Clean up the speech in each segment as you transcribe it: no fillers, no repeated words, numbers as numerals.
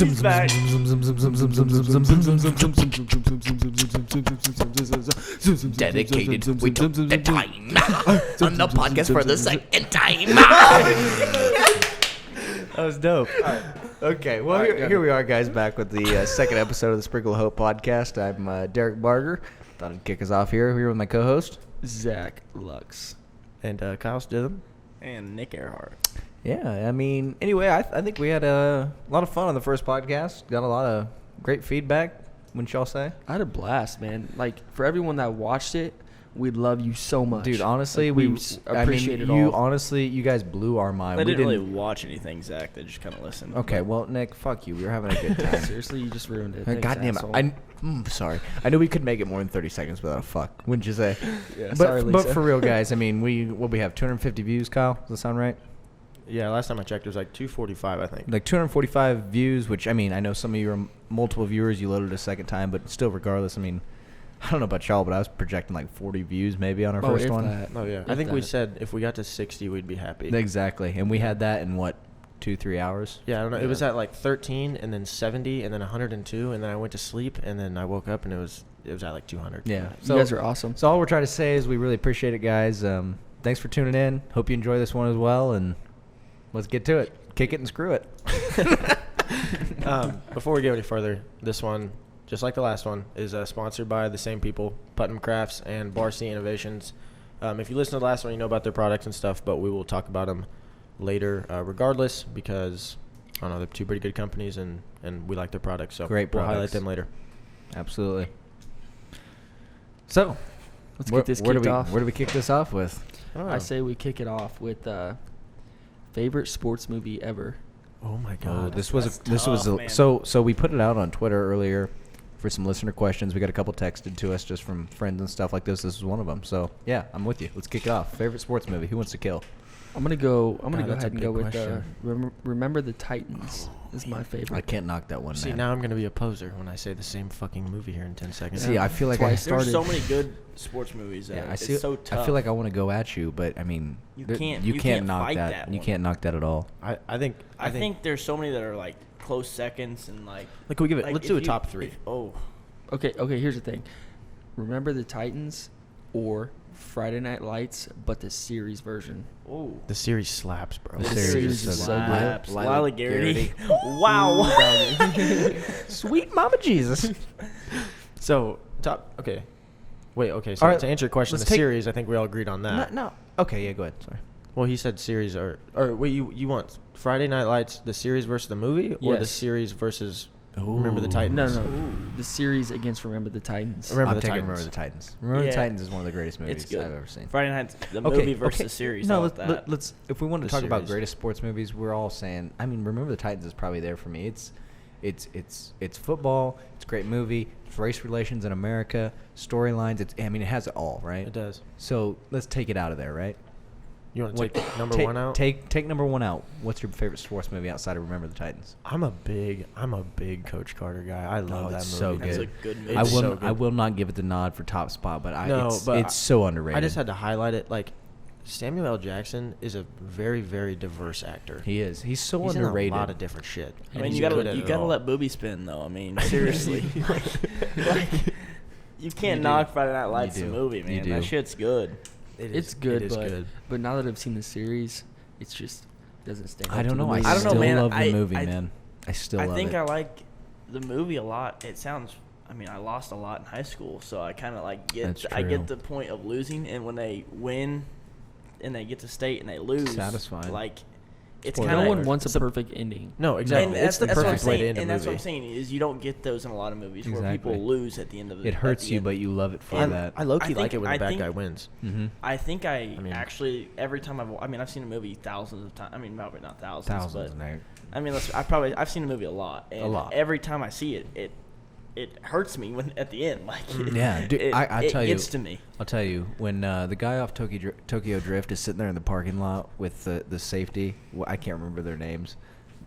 He's back. Dedicated. We took the time on the podcast for the second time. That was dope. Okay, well, here we are, guys, back with the second episode of the Sprinkle of Hope podcast. I'm Derek Barger. Thought I'd kick us off here with my co-host. Zach Lux. And Kyle Stidham. And Nick Earhart. Yeah, I mean, anyway, I think we had a lot of fun on the first podcast. Got a lot of great feedback, wouldn't y'all say? I had a blast, man. Like, for everyone that watched it, we love you so much. Dude, honestly, like, we appreciate it you all. Honestly, you guys blew our mind. They We didn't really watch anything, Zach. They just kind of listened. Okay, But well, Nick, fuck you. We were having a good time. Seriously, you just ruined it. Thanks, God damn asshole. it. Sorry. I knew we could make it more than 30 seconds without a fuck, wouldn't you say? Yeah, but, sorry, but Lisa. for real, guys, I mean, we have 250 views, Kyle? Does that sound right? Yeah, last time I checked, it was like 245, I think. Like 245 views, which, I mean, I know some of you are multiple viewers. You loaded a second time, but still, regardless, I mean, I don't know about y'all, but I was projecting like 40 views maybe on our first one. Oh, yeah. I think we said if we got to 60, we'd be happy. Exactly. And we had that in, what, 2-3 hours? Yeah, I don't know. It was at like 13 and then 70 and then 102, and then I went to sleep, and then I woke up, and it was at like 200. Yeah. You guys are awesome. So all we're trying to say is we really appreciate it, guys. Thanks for tuning in. Hope you enjoy this one as well, and let's get to it. Kick it and screw it. Before we go any further, this one, just like the last one, is sponsored by the same people, Putnam Crafts and Bar C Innovations. If you listen to the last one, you know about their products and stuff, but we will talk about them later regardless because, I don't know, they're two pretty good companies, and we like their products. So Great we'll highlight products. them later. Absolutely. So, Let's get this kicked off. Where do we kick this off with? I say we kick it off with favorite sports movie ever. Oh my Oh, God. this was man. so we put it out on Twitter earlier for some listener questions. We got a couple texted to us just from friends and stuff like this. This is one of them. So yeah, I'm with you. Let's kick it off. Favorite sports movie? Who wants to kill? I'm gonna go that's ahead a and go big with question. Remember the Titans is my favorite. I can't knock that one. See, man. now I'm going to be a poser when I say the same fucking movie here in 10 seconds. See, I feel like That's why I There's started. so many good sports movies. That Yeah, it's so tough. I feel like I want to go at you, but I mean, You there- can't- you you can't can't knock fight that. that You one. can't knock that at all. I think I think there's so many that are like close seconds and like. Like, can we give it? like, Let's if do a you- top three. Okay, here's the thing. Remember the Titans or Friday Night Lights, but the series version. Oh. The series slaps, bro. The The series series is is so so good. Slaps. Lila Lila Garrity. Garrity. Wow. Sweet Mama Jesus. So top. Okay. Wait. Okay. So All right, to answer your question, let's the take- series, I think we all agreed on that. No. Okay, yeah, go ahead. Sorry. Well, he said series or wait, you want Friday Night Lights, the series versus the movie, or the Yes. series versus Remember the Ooh. Titans? No. The series against Remember the Titans. Remember I'm the taking Titans. Remember the Titans. Remember the Yeah. Titans is one of the greatest movies It's good. I've ever seen. Friday Night, the movie versus the series. No, I like that. let's. If we want to The talk about series. greatest sports movies, we're all saying. I mean, Remember the Titans is probably there for me. It's football. It's a great movie. It's race relations in America, storylines. I mean, it has it all, right? It does. So let's take it out of there, right? You want to What- take number one out? Take number one out. What's your favorite sports movie outside of Remember the Titans? I'm a big Coach Carter guy. I love that it's movie. so That's good. a good movie. I will. so good. I will not give it the nod for top spot, but No, but it's so underrated. I just had to highlight it. Like, Samuel L. Jackson is a very, very diverse actor. He is. He's so He's underrated. in a lot of different shit. I and mean, he's you good at it gotta all. let booby spin though. I mean, seriously, like, you can't do. knock Friday Night Lights You the do. movie, You man. do. That shit's good. It's good, It is but good. but now that I've seen the series, it's just doesn't stand. I up don't to the know. I movie. I don't know, still man. love the I- movie, I- man. I still I love think it. I like the movie a lot. It sounds. I mean, I lost a lot in high school, so I kind of like That's I true. get the point of losing, and when they win, and they get to state and they lose, Satisfying. Like, it's Spoiler kind No of one wants a perfect ending. No, exactly. And It's the that's what I'm perfect way to saying, end a and that's what I'm movie. saying is you don't get those in a lot of movies where Exactly. people lose at the end of it. It hurts you, but you love it for that. I low-key I like think- it when I the bad think- guy wins. Mm-hmm. I think I mean- actually every time I've seen a movie thousands of times. I mean, probably not thousands, Thousands. but And I mean, I've seen a movie a lot, and A lot. every time I see it, it hurts me when at the end. Like, Yeah, dude, I tell it you, gets to me. I'll tell you, when the guy off Tokyo Drift is sitting there in the parking lot with the safety, well, I can't remember their names,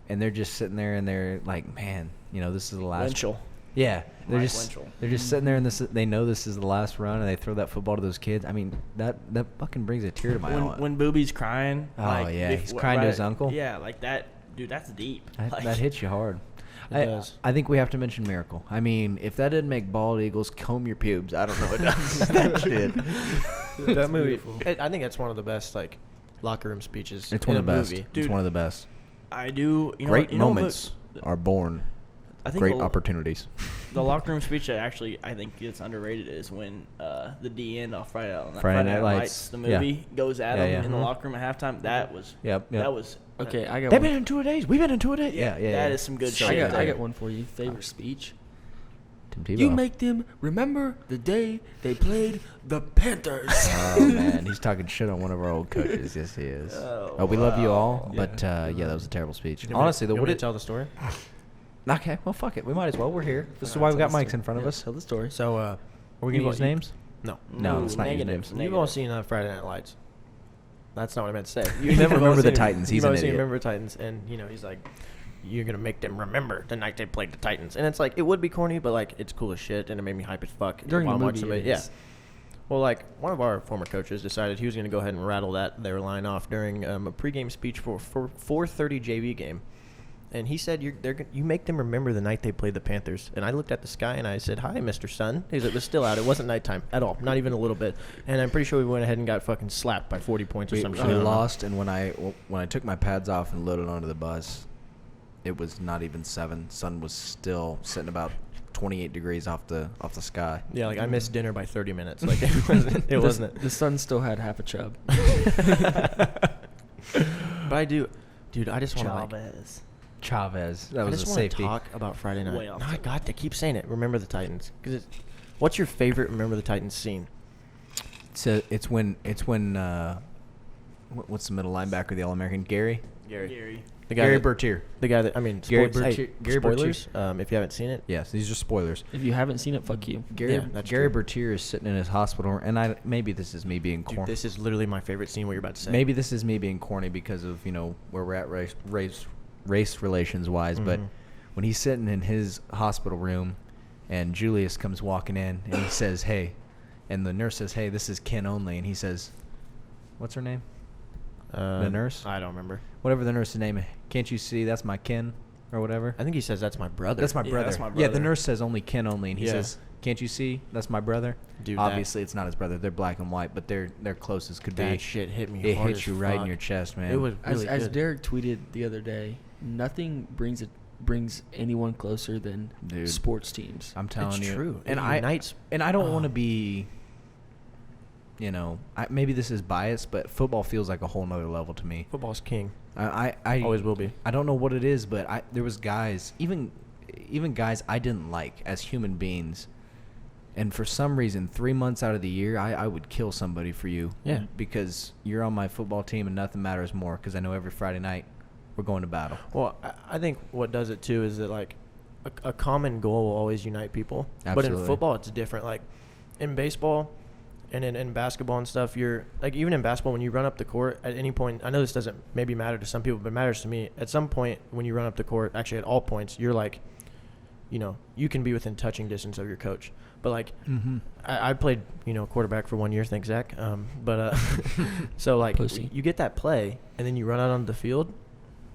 and they're just sitting there and they're like, man, this is the last. Winchell. Yeah, they're Mike just Winchell. they're just sitting there and they know this is the last run, and they throw that football to those kids. I mean, that fucking brings a tear to my eye. When Booby's crying. Oh, like, yeah, he's crying to his uncle? Yeah, like that, dude. That's deep. That Like, hits you hard. does. I think we have to mention Miracle. I mean, if that didn't make bald eagles comb your pubes, I don't know what does. That shit. That movie. I think that's one of the best like locker room speeches. It's one in of the a best. movie. It's one of the best. I do. You know, Great you know what moments are born. I think Great the, opportunities. the locker room speech that actually I think gets underrated is when the DN off Friday Friday Night Night Lights. the Yeah. movie, goes at Yeah, him yeah. in the locker room at halftime. That was Yep. that was Okay, I got They've one. been in 2 days. We've been in 2 days. Yeah. that is some good So shit. I got one for you. Favorite speech. Tim Tebow. You make them remember the day they played the Panthers. Oh man, he's talking shit on one of our old coaches. Yes, he is. Oh, We love you all, Yeah. but yeah, that was a terrible speech. You want me- Honestly, you though, want what me to it? tell the story? Okay, well, fuck it. We might as well. We're here. This is Alright, why we tell got the mics story. in front of Yeah, us. Tell the story. So, Are we gonna you- use names? no. No, let's not use negatives, names. You've all seen Friday Night Lights. That's not what I meant to say. You never remember the You've Titans. He's an always seen idiot. Remember the Titans, and he's like, "You're gonna make them remember the night they played the Titans," and it's like it would be corny, but like it's cool as shit, and it made me hype as fuck During while the I'm watching movie, somebody. it Yeah. is. Well, like one of our former coaches decided he was gonna go ahead and rattle their line off during a pregame speech for 4:30 JV game. And he said, you make them remember the night they played the Panthers. And I looked at the sky and I said, "Hi, Mr. Sun." It was still out. It wasn't nighttime at all. Not even a little bit. And I'm pretty sure we went ahead and got fucking slapped by 40 points or We, some shit. we I don't know. lost, and when I took my pads off and loaded onto the bus, it was not even 7. Sun was still sitting about 28 degrees off the sky. Yeah, like I missed dinner by 30 minutes. Like it wasn't. It wasn't. The sun still had half a chub. But I do, dude. I just want to like. Chavez. That I was just a want to safety. talk about Friday night. Way off No, I topic. got to keep saying it. Remember the Titans, because what's your favorite Remember the Titans scene? So it's when what's the middle linebacker, the All-American Gary Gary. The guy Gary that- Bertier. The guy that I mean, Gary spoil- hey, Bertier- Gary spoilers. If you haven't seen it, Yes, these are spoilers. If you haven't seen it, fuck you. Gary Yeah, that's Gary true. Bertier is sitting in his hospital, and maybe this is me being dude, corny. this is literally my favorite scene. What you're about to say. Maybe this is me being corny because of where we're at race relations wise, but Mhm. when he's sitting in his hospital room, and Julius comes walking in, and he says, "Hey," and the nurse says, "Hey, this is Ken only," and he says, "What's her name?" The nurse? I don't remember. Whatever the nurse's name. Can't you see that's my Ken, or whatever? I think he says that's my brother. That's my Yeah, brother. that's my Yeah, the brother. nurse says only Ken only, and he Yeah. says, "Can't you see that's my brother?" Dude, that- Obviously, it's not his brother. They're black and white, but they're close as could be. That shit hit me. It hard hits as you right in fuck. your chest, man. It was As, really as good. Derek tweeted the other day, nothing brings anyone closer than Dude. sports teams. I'm telling It's you. true. And It I unites- don't want Oh. to be. Maybe this is biased, but football feels like a whole nother level to me. Football's king. I Always will be. I don't know what it is, but there was guys, even guys I didn't like as human beings, and for some reason, 3 months out of the year, I would kill somebody for you. Yeah. Because you're on my football team, and nothing matters more. Because I know every Friday night we're going to battle. Well, I think what does it too is that like a common goal will always unite people. But Absolutely. in football, it's different. Like in baseball and in basketball and stuff, you're like even in basketball when you run up the court at any point. I know this doesn't maybe matter to some people, but it matters to me. At some point when you run up the court, actually at all points, you're like, you can be within touching distance of your coach. But like Mm-hmm. I played quarterback for 1 year, thanks Zach. So like Pussy. you get that play and then you run out onto the field.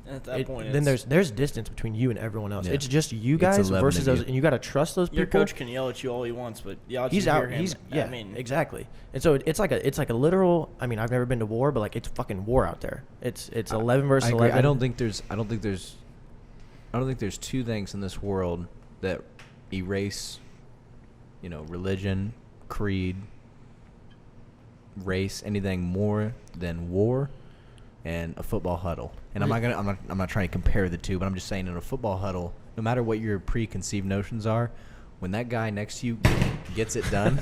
At that point, Then it's- there's distance between you and everyone else. Yeah. It's just you It's guys 11 versus of those, you. and you got to trust those your people. coach can yell at you all he wants, but y'all He's just out. hear him. He's I mean, exactly. And so it's like a literal. I mean, I've never been to war, but like it's fucking war out there. It's 11 versus I agree. 11. I don't think there's two things in this world that erase, religion, creed, race, anything more than war and a football huddle. And I'm not trying to compare the two, but I'm just saying in a football huddle, no matter what your preconceived notions are, when that guy next to you gets it done,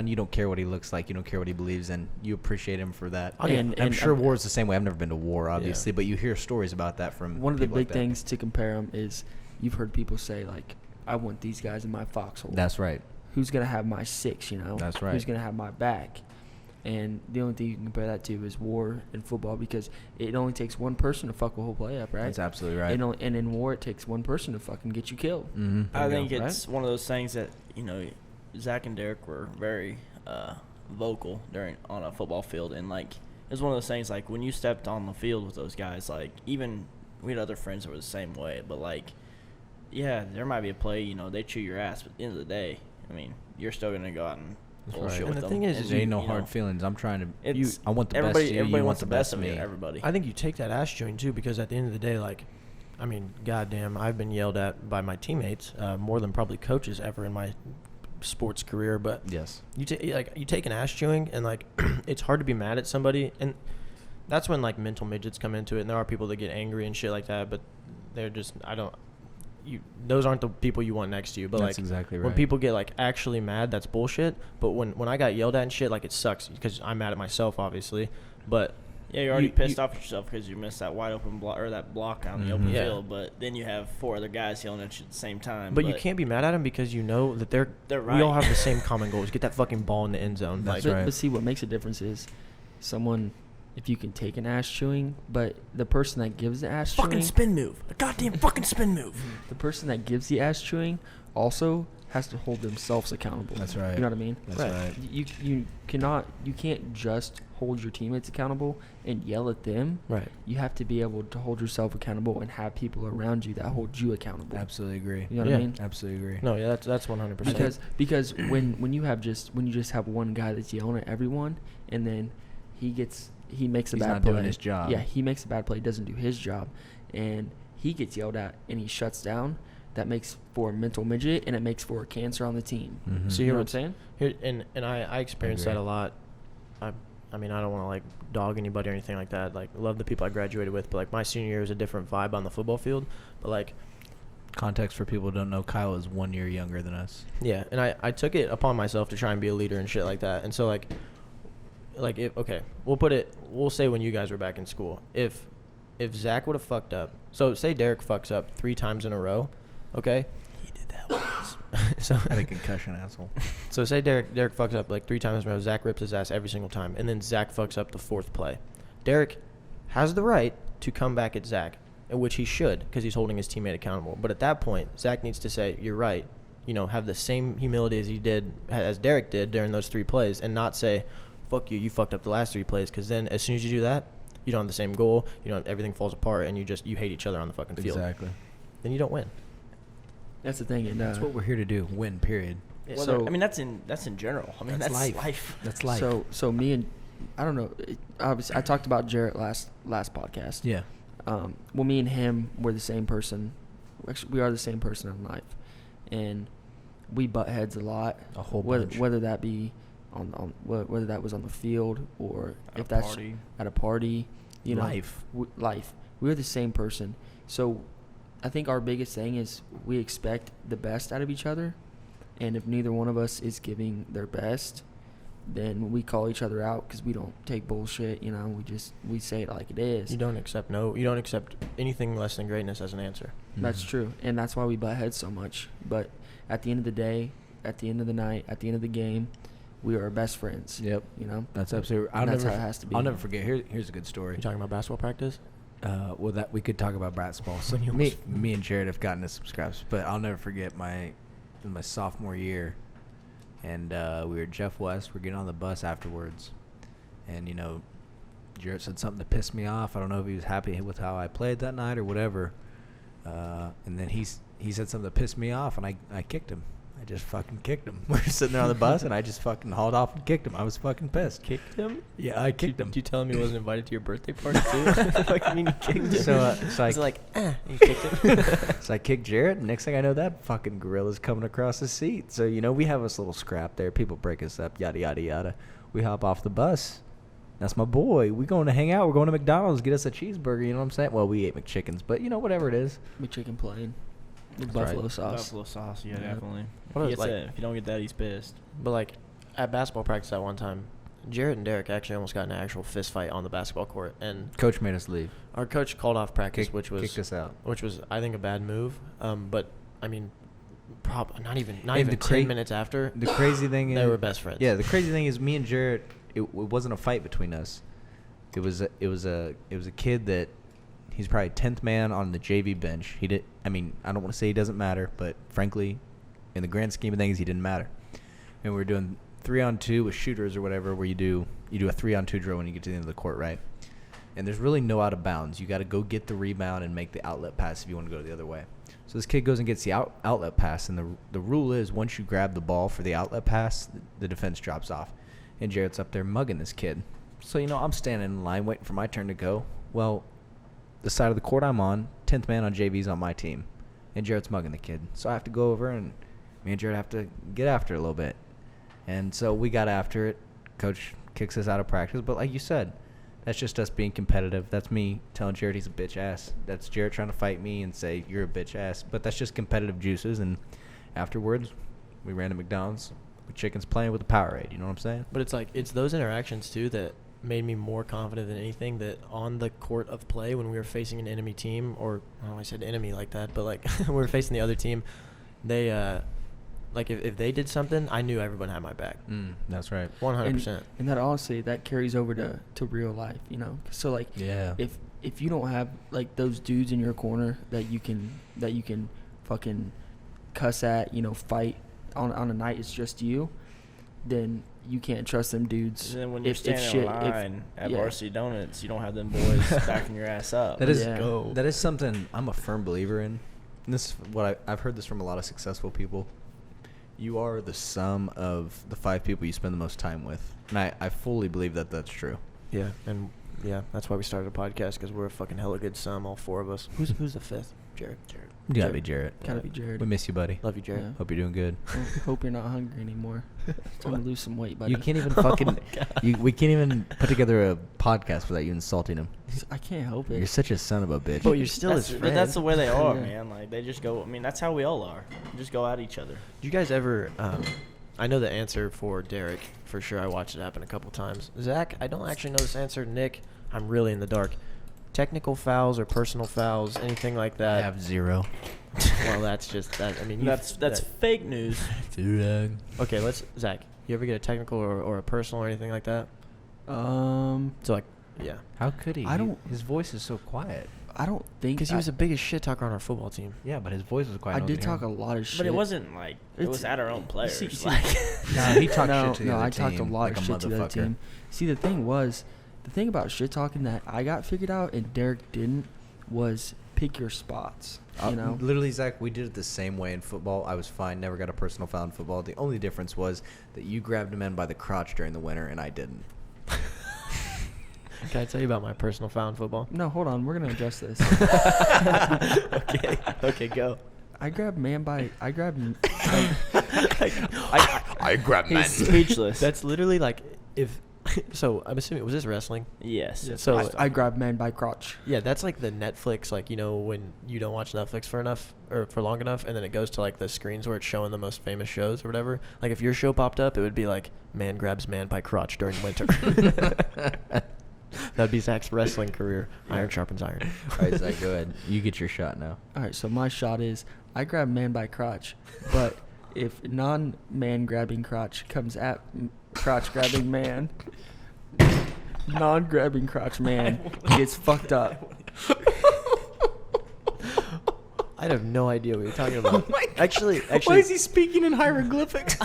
you don't care what he looks like, you don't care what he believes in, you appreciate him for that. Oh, yeah. And I'm sure war is the same way. I've never been to war, obviously, Yeah. but you hear stories about that from One of the people like big that. things to compare them is you've heard people say, like, I want these guys in my foxhole. That's right. Who's going to have my six, That's right. Who's going to have my back? And the only thing you can compare that to is war and football because it only takes one person to fuck a whole play up, right? That's absolutely right. And in war, it takes one person to fucking get you killed. Mm-hmm. I think Right? it's one of those things that Zach and Derek were very vocal on a football field, and like it was one of those things like when you stepped on the field with those guys, like even we had other friends that were the same way. But like, yeah, there might be a play, they chew your ass, but at the end of the day, I mean, you're still gonna go out and bullshit right. with And the them. thing is There ain't no you hard know, feelings. I'm trying to. It's I want the best everybody. of you. Everybody You wants want the best of me. Everybody. I think you take that ass chewing too, because at the end of the day, like, I mean, goddamn, I've been yelled at by my teammates more than probably coaches ever in my sports career. But Yes. you take an ass chewing, and like, it's hard to be mad at somebody, and that's when like mental midgets come into it. And there are people that get angry and shit like that, but they're just those aren't the people you want next to you. But That's like, exactly when right. people get like actually mad, that's bullshit. But when I got yelled at and shit, like, it sucks because I'm mad at myself, obviously. But Yeah, you're already You- pissed you- off at yourself because you missed that wide open block or that block out in the Mhm. open Yeah. field. But then you have 4 other guys yelling at you at the same time. But you can't be mad at them because you know that They're we all right. have the same common goals. Get that fucking ball in the end zone. That's Like, right. But see, what makes a difference is someone, if you can take an ass chewing, but the person that gives the ass fucking chewing, spin move, a goddamn fucking spin move. the person that gives the ass chewing also has to hold themselves accountable. That's right. You know what I mean? That's Right. right. You can't just hold your teammates accountable and yell at them. right. You have to be able to hold yourself accountable and have people around you that hold you accountable. Absolutely agree. You know what Yeah. I mean? Absolutely agree. No, yeah, that's 100%. Because when you just have one guy that's yelling at everyone, and then he makes a He's bad not play. doing his job. Yeah, he makes a bad play, doesn't do his job, and he gets yelled at and he shuts down. That makes for a mental midget, and it makes for a cancer on the team. Mhm. So You know you're what I'm saying? Here, and I experienced that Agree. a lot. I mean, I don't want to like dog anybody or anything like that. Like, love the people I graduated with, but like my senior year was a different vibe on the football field. But like, Context for people who don't know, Kyle is 1 year younger than us. yeah, and I took it upon myself to try and be a leader and shit like that. And so like we'll say when you guys were back in school, if Zach would have fucked up, so say Derek fucks up 3 times in a row, okay? He did that once. So Had a concussion, asshole. So say Derek fucks up like 3 times in a row. Zach rips his ass every single time, and then Zach fucks up the 4th play. Derek has the right to come back at Zach, in which he should, because he's holding his teammate accountable. But at that point, Zach needs to say, "You're right." Have the same humility as Derek did during those 3 plays, and not say, "Fuck you, you fucked up the last 3 plays." Because then, as soon as you do that, you don't have the same goal. Everything falls apart, and you hate each other on the fucking field. Exactly. Then you don't win. That's the thing, and That's what we're here to do. Win, period. I mean, that's in general. I mean, That's that's life. life. That's life. So me and I don't know. Obviously, I talked about Jarrett last podcast. yeah. Well, me and him were the same person. Actually, we are the same person in life, and we butt heads a lot. A whole whether, bunch. whether that be whether that was on the field or At if a that's party. at a party. Life. Life. We're the same person. So I think our biggest thing is we expect the best out of each other, and if neither one of us is giving their best, then we call each other out because we don't take bullshit. We say it like it is. You don't accept anything less than greatness as an answer. That's Mhm. true, and that's why we butt heads so much. But at the end of the day, at the end of the night, at the end of the game, we are best friends. Yep. That's absolutely. And that's how it has to be. I'll never forget. Here's a good story. You talking about basketball practice? Well, that we could talk about basketball. So When you me and Jared have gotten to some scraps, but I'll never forget my sophomore year, and we were at Jeff West. We're getting on the bus afterwards, and Jared said something that pissed me off. I don't know if he was happy with how I played that night or whatever. And then he said something that pissed me off, and I kicked him. I just fucking kicked him. We were sitting there on the bus, and I just fucking hauled off and kicked him. I was fucking pissed. Kicked him? Yeah, I kicked him. Did you tell him he wasn't invited to your birthday party too? Like, I mean, you kicked him. So I He's like, you kicked him. So I kicked Jarrett. And next thing I know, that fucking gorilla's coming across the seat. So we have this little scrap there. People break us up. Yada yada yada. We hop off the bus. That's my boy. We going to hang out. We're going to McDonald's. Get us a cheeseburger. You know what I'm saying? Well, we ate McChickens, but whatever it is. McChicken plain with That's buffalo right. sauce. Buffalo sauce, yeah, Yeah. definitely. What He is, gets like- that. If you don't get that, he's pissed. But like at basketball practice that one time, Jarrett and Derek actually almost got in an actual fist fight on the basketball court, and Coach made us leave. our coach called off practice, Kicked which us out. was I think a bad move. But I mean, not even And the 10 minutes after, The crazy thing is they were best friends. Yeah, the crazy thing is me and Jarrett. It wasn't a fight between us. It was a kid that he's probably 10th man on the JV bench. He did. I mean, I don't want to say he doesn't matter, but frankly, in the grand scheme of things, he didn't matter. And we were doing 3-on-2 with shooters or whatever, where you do a 3-on-2 drill when you get to the end of the court, right? and there's really no out of bounds. You got to go get the rebound and make the outlet pass if you want to go the other way. So this kid goes and gets the outlet pass, and the rule is once you grab the ball for the outlet pass, the defense drops off. And Jarrett's up there mugging this kid. So, I'm standing in line waiting for my turn to go. Well, the side of the court I'm on, 10th man on JV's on my team. And Jarrett's mugging the kid. So I have to go over, and me and Jarrett have to get after it a little bit. And so we got after it. Coach kicks us out of practice. But like you said, that's just us being competitive. That's me telling Jarrett he's a bitch ass. That's Jarrett trying to fight me and say, you're a bitch ass. But that's just competitive juices. And afterwards, we ran to McDonald's with chickens playing with the Powerade. You know what I'm saying? But it's those interactions, too, that made me more confident than anything, that on the court of play when we were facing an enemy team, or I said enemy like that, but like we were facing the other team, they like if they did something, I knew everyone had my back. That's right. 100%. And that honestly, that carries over to real life, So like, yeah, if you don't have like those dudes in your corner that you can fucking cuss at, fight on a night it's just you, then you can't trust them dudes. And then when you're standing in line at Varsity Donuts, you don't have them boys backing your ass up. That is something I'm a firm believer in. And this is what I've heard this from a lot of successful people. You are the sum of the 5 people you spend the most time with. And I fully believe that that's true. Yeah, and that's why we started a podcast, because we're a fucking hella good sum, all 4 of us. Who's the 5th? Jared. You gotta be Jarrett. Gotta be Jared. We miss you, buddy. Love you, Jared. Yeah. Hope you're doing good. Hope you're not hungry anymore. It's time to lose some weight, buddy. You can't even fucking. We can't even put together a podcast without you insulting him. I can't help it. You're such a son of a bitch. But you're still his friend. But that's the way they are, Yeah. man. Like, they just go. I mean, that's how we all are. Just go at each other. Do you guys ever? I know the answer for Derek for sure. I watched it happen a couple times. Zach, I don't actually know this answer. Nick, I'm really in the dark. Technical fouls or personal fouls, anything like I that? have 0. Well, that's just that. I mean, That's fake news. Okay, Zach. You ever get a technical or a personal or anything like that? So like, yeah. How could he? I don't- His voice is so quiet. I don't think Because he was the biggest shit talker on our football team. Yeah, but his voice was quiet. I did talk a lot of shit. But it wasn't like it was It's- at our own players. see- like, No, he talked shit to the other I talked a team lot like of a shit to the other motherfucker. team. See, the thing about shit talking that I got figured out and Derek didn't was pick your spots. Literally, Zach, we did it the same way in football. I was fine, never got a personal foul in football. The only difference was that you grabbed a man by the crotch during the winter, and I didn't. Can I tell you about my personal foul in football? No, hold on. We're gonna adjust this. Okay, go. I grabbed. I grabbed he's speechless. That's literally like if. So I'm assuming, was this wrestling? yes. Yeah, so I grabbed man by crotch. Yeah, that's like the Netflix, like, when you don't watch Netflix for long enough, and then it goes to like the screens where it's showing the most famous shows or whatever. Like if your show popped up, it would be like man grabs man by crotch during winter. That'd be Zach's wrestling career. Iron sharpens iron. All right, Zach, go ahead. You get your shot now. All right, so my shot is I grab man by crotch, but if non-man grabbing crotch comes at crotch grabbing man, non-grabbing crotch man gets fucked up. I have no idea what you're talking about. Actually, Why is he speaking in hieroglyphics?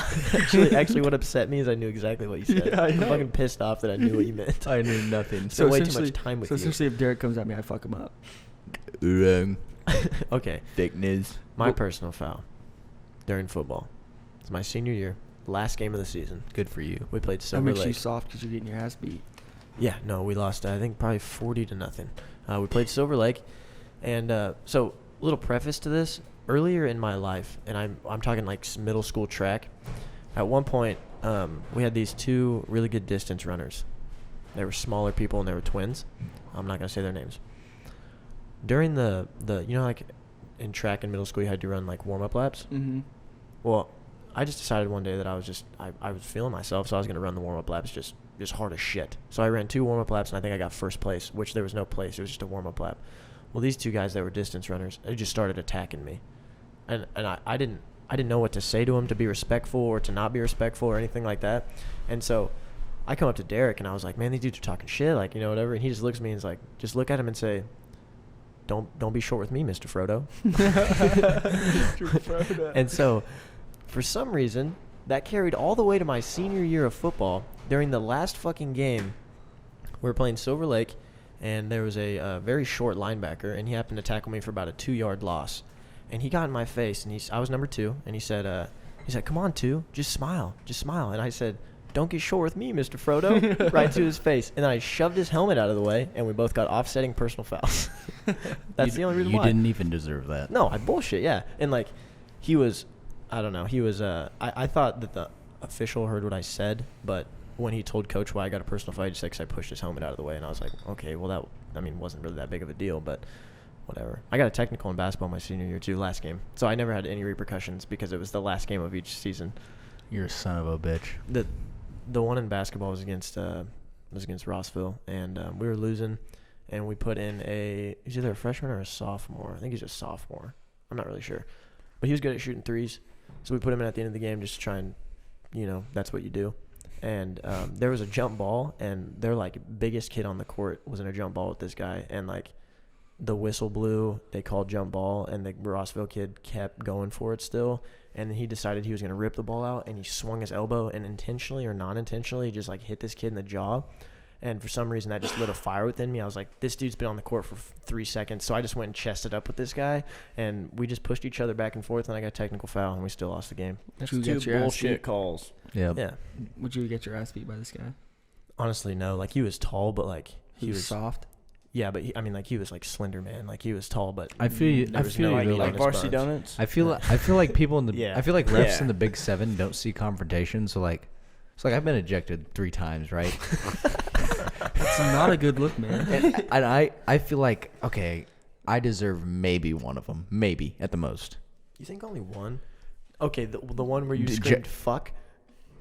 actually, what upset me is I knew exactly what you said. Yeah, I I'm know. fucking pissed off that I knew what you meant. I knew nothing. So way too essentially- much time with so you. essentially, if Derek comes at me, I fuck him up. Wrong. Okay, Fake news. my personal foul during football. It's my senior year, last game of the season. Good for you. We played That Silver makes you Lake. soft because you're getting your ass beat. Yeah, no, we lost. I think probably 40-0. We played Silver Lake, and so little preface to this. Earlier in my life, and I'm talking like middle school track. At one point, we had these 2 really good distance runners. They were smaller people and they were twins. I'm not gonna say their names. During the like in track in middle school, you had to run like warm up laps. Mm-hmm. Well, I just decided one day that I was feeling myself, so I was gonna run the warm up laps just hard as shit. So I ran 2 warm up laps, and I think I got first place, which there was no place. It was just a warm up lap. Well, these 2 guys that were distance runners, they just started attacking me, and I didn't know what to say to them to be respectful or to not be respectful or anything like that. And so I come up to Derek and I was like, man, these dudes are talking shit, like, whatever. And he just looks at me and is like, just look at him and say, don't be short with me, Mr. Frodo. And so for some reason that carried all the way to my senior year of football. During the last fucking game, we were playing Silver Lake, and there was a very short linebacker, and he happened to tackle me for about a 2-yard loss. And he got in my face, and I was number 2, and he said, "Come on, 2, just smile. And I said, "Don't get short with me, Mr. Frodo," right to his face. And then I shoved his helmet out of the way, and we both got offsetting personal fouls. That's the only reason why. You didn't even deserve that. No, I bullshit, yeah. And, like, he was, I don't know, he was, I thought that the official heard what I said, but when he told Coach why I got a personal foul, he just said 'cause I pushed his helmet out of the way, and I was like, okay, well, wasn't really that big of a deal, but whatever. I got a technical in basketball my senior year, too, last game. So I never had any repercussions because it was the last game of each season. You're a son of a bitch. The one in basketball was against Rossville, and we were losing, and we put in he's either a freshman or a sophomore. I think he's a sophomore. I'm not really sure. But he was good at shooting threes, so we put him in at the end of the game just to try and, that's what you do. And there was a jump ball, and their, like, biggest kid on the court was in a jump ball with this guy, and, like, the whistle blew, they called jump ball, and the Rossville kid kept going for it still, and then he decided he was going to rip the ball out, and he swung his elbow, and intentionally or non-intentionally just, like, hit this kid in the jaw, and for some reason that just lit a fire within me. I was like, this dude's been on the court for 3 seconds, so I just went and chested up with this guy, and we just pushed each other back and forth, and I got a technical foul, and we still lost the game. That's Would you two get your ass bullshit beat? calls. Yeah. Would you get your ass beat by this guy? Honestly, no. Like, he was tall, but, like, He was soft. Yeah, but he was like slender man. Like, he was tall, but I feel you. there I was feel no you. idea Though, Like on his varsity bones. donuts. I feel like people in the. Yeah. I feel like refs Yeah. in the Big Seven don't see confrontation. So like, it's like I've been ejected 3 times, right? It's not a good look, man. and I feel like, okay, I deserve maybe one of them, maybe at the most. You think only one? Okay, the one where you Did screamed "fuck."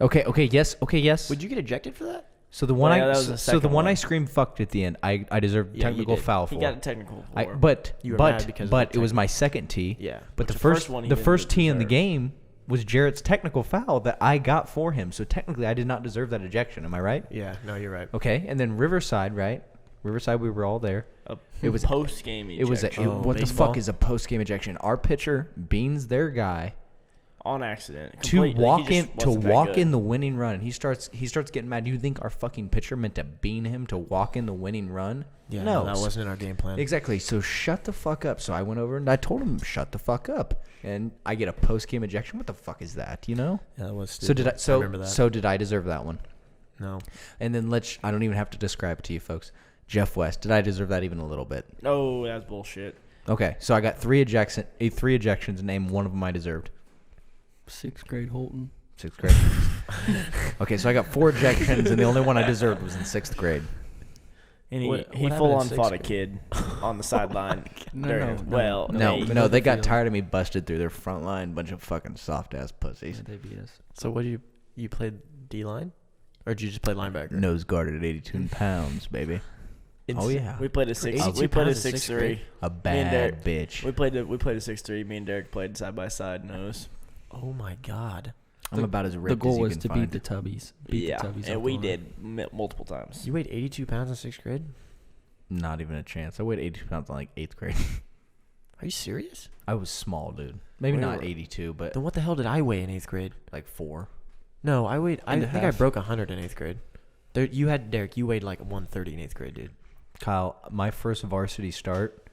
Okay, yes. Would you get ejected for that? So the one Well, yeah, that was the so the second one I one. screamed "fucked" at the end, I deserved Yeah, you technical did. foul He for. got a technical for. But You were mad because of the it was my second tee. Yeah. But Which the the first first one he the didn't first tee in the deserve. game was Jarrett's technical foul that I got for him. So technically, I did not deserve that ejection. Am I right? Yeah. No, you're right. Okay, and then Riverside, right? Riverside, we were all there. It was post game. It was what the baseball? fuck is a post game ejection? Our pitcher beans their guy on accident. to Completely. walk He in just to wasn't that walk good. in the winning run. And he starts getting mad. Do you think our fucking pitcher meant to bean him to walk in the winning run? Yeah. no, that wasn't in our game plan. Exactly. So shut the fuck up. So I went over and I told him shut the fuck up. And I get a post game ejection. What the fuck is that? You know? Yeah, that was So stupid. did I? So remember that. so did I deserve that one? No. And then I don't even have to describe it to you folks. Jeff West, did I deserve that even a little bit? Oh, that's bullshit. Okay, so I got 3 ejections. Name one of them I deserved. 6th grade Holton. 6th grade. Okay, so I got 4 ejections, and the only one I deserved was in 6th grade. And What he happened full in on sixth fought a grade? kid on the sideline. No. Well, No, hey, no, they got field. tired of me busted through their front line. Bunch of fucking soft ass pussies. They beat us. So what you played D line, or did you just play linebacker? Nose guarded at 82 pounds, baby. Oh yeah, We played a six. 82 We played a pounds in sixth 6-3. grade? a Me and bad Derek- bitch. We played a 6-3. Me and Derek played side by side nose. Oh my god. I'm about as The ripped goal as you was can to find. beat the Tubbies. Yeah, the Tubbies off and we the line. did multiple times. You weighed 82 pounds in 6th grade? Not even a chance. I weighed 82 pounds in like 8th grade. Are you serious? I was small, dude. Maybe Wait, not wait. 82, but Then what the hell did I weigh in 8th grade? like 4. No, I weighed. I And a think I half. broke 100 in 8th grade. Derek. You weighed like 130 in 8th grade, dude. Kyle, my first varsity start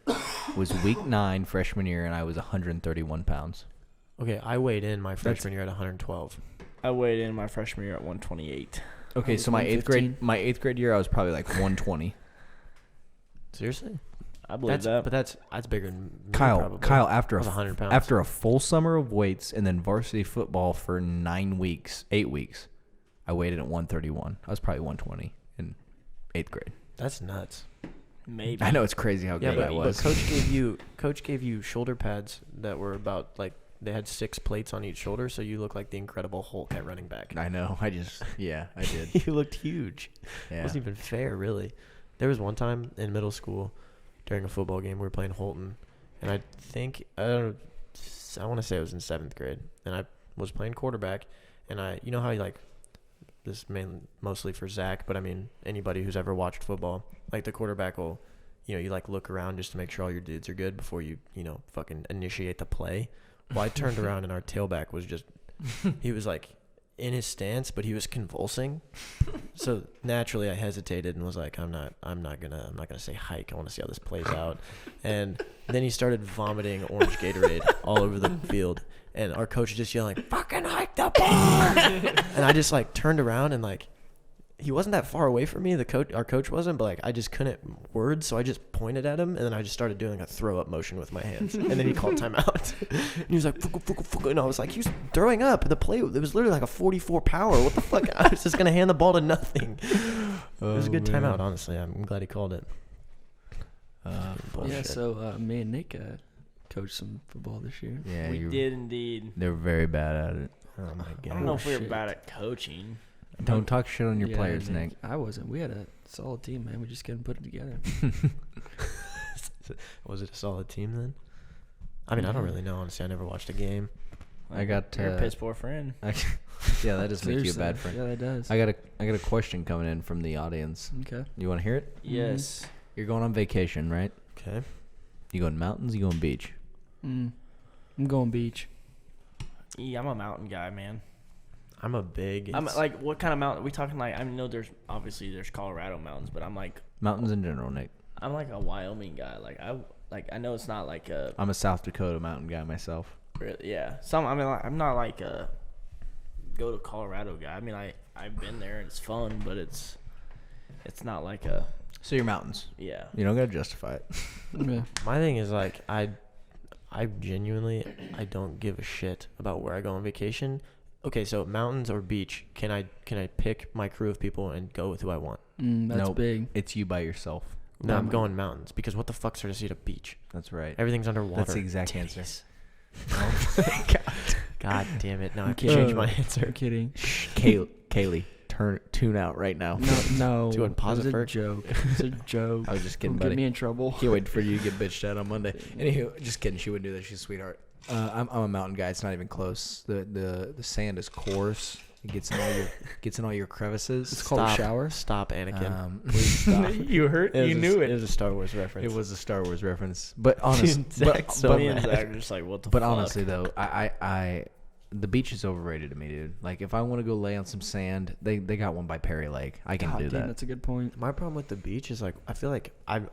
was week 9 freshman year, and I was 131 pounds. Okay, I weighed in my freshman year at 112. I weighed in my freshman year at 128. Okay, was so my 115. my 8th grade year, I was probably like 120. Seriously? I believe that. But that's bigger than me, Kyle, probably. after I was 100 pounds. after a full summer of weights and then varsity football for 8 weeks, I weighed in at 131. I was probably 120 in 8th grade. That's nuts. Maybe. I know it's crazy how Yeah, good but, that but was. coach gave you shoulder pads that were about like they had 6 plates on each shoulder, so you look like the Incredible Hulk at running back. I know. I did. You looked huge. It Yeah. wasn't even fair, really. There was one time in middle school during a football game we were playing Holton, and I want to say it was in 7th grade, and I was playing quarterback, and you know how you like this is mostly for Zach, but I mean anybody who's ever watched football, like the quarterback will, you like look around just to make sure all your dudes are good before you fucking initiate the play. Well, I turned around and our tailback was just, he was like, in his stance, but he was convulsing. So naturally, I hesitated and was like, I'm not gonna say hike. I want to see how this plays out. And then he started vomiting orange Gatorade all over the field, and our coach was just yelling, "Fucking hike the ball!" And I just like turned around and like. He wasn't that far away from me. Our coach wasn't, but like I just couldn't words, so I just pointed at him, and then I just started doing a throw up motion with my hands, and then he called timeout. And he was like, "Fuck," and I was like, he was throwing up. The play, it was literally like a 44 power. What the fuck? I was just gonna hand the ball to nothing. It was a good timeout, honestly. I'm glad he called it. Yeah. So me and Nick coached some football this year. Yeah, We did indeed. They were very bad at it. Oh my god. I don't know if we were shit. bad at coaching. Don't talk shit on your Yeah, players, Nick. I wasn't. We had a solid team, man. We just couldn't put it together. Was it a solid team then? I mean, I don't really know. Honestly, I never watched a game. I got You're a piss poor friend. yeah, that does make you a Seriously. bad friend. Yeah, that does. I got a question coming in from the audience. Okay. You want to hear it? Yes. You're going on vacation, right? Okay. You going mountains? You going beach? I'm going beach. Yeah, I'm a mountain guy, man. I'm a big. I'm like, what kind of mountain? We talking like? I know there's Colorado mountains, but I'm like Mountains in general, Nick. a Wyoming guy. I know it's not like a I'm a South Dakota mountain guy myself. really, yeah. I'm not like a go to Colorado guy. I mean, I've been there and it's fun, but it's not like a So you're mountains. yeah. You don't gotta justify it. Yeah. My thing is like I genuinely I don't give a shit about where I go on vacation. Okay, so mountains or beach, can I pick my crew of people and go with who I want? That's Nope. big. It's you by yourself. No, I'm going mountains because what the fuck's there to see at a beach? That's right. Everything's underwater. That's the exact answer. God damn it! Now I I'm have to kidding. change my I'm answer. kidding. Kaylee, tune out right now. No. Doing pause it was it a first. joke. It's a joke. I was just kidding, Don't get buddy. me in trouble. Can't wait for you to get bitched at on Monday. Anywho, just kidding. She wouldn't do that. She's a sweetheart. I'm a mountain guy. It's not even close. The sand is coarse. It gets in all your crevices. It's called a shower. Stop, Anakin. Please stop. You heard? You knew It it. was a Star Wars reference. It was a Star Wars reference, but honestly, Zach's so Me and mad. Zach are just like, what the but fuck? honestly though, I the beach is overrated to me, dude. Like if I want to go lay on some sand, they got one by Perry Lake. I can God do damn, that. that's a good point. My problem with the beach is like I feel like I've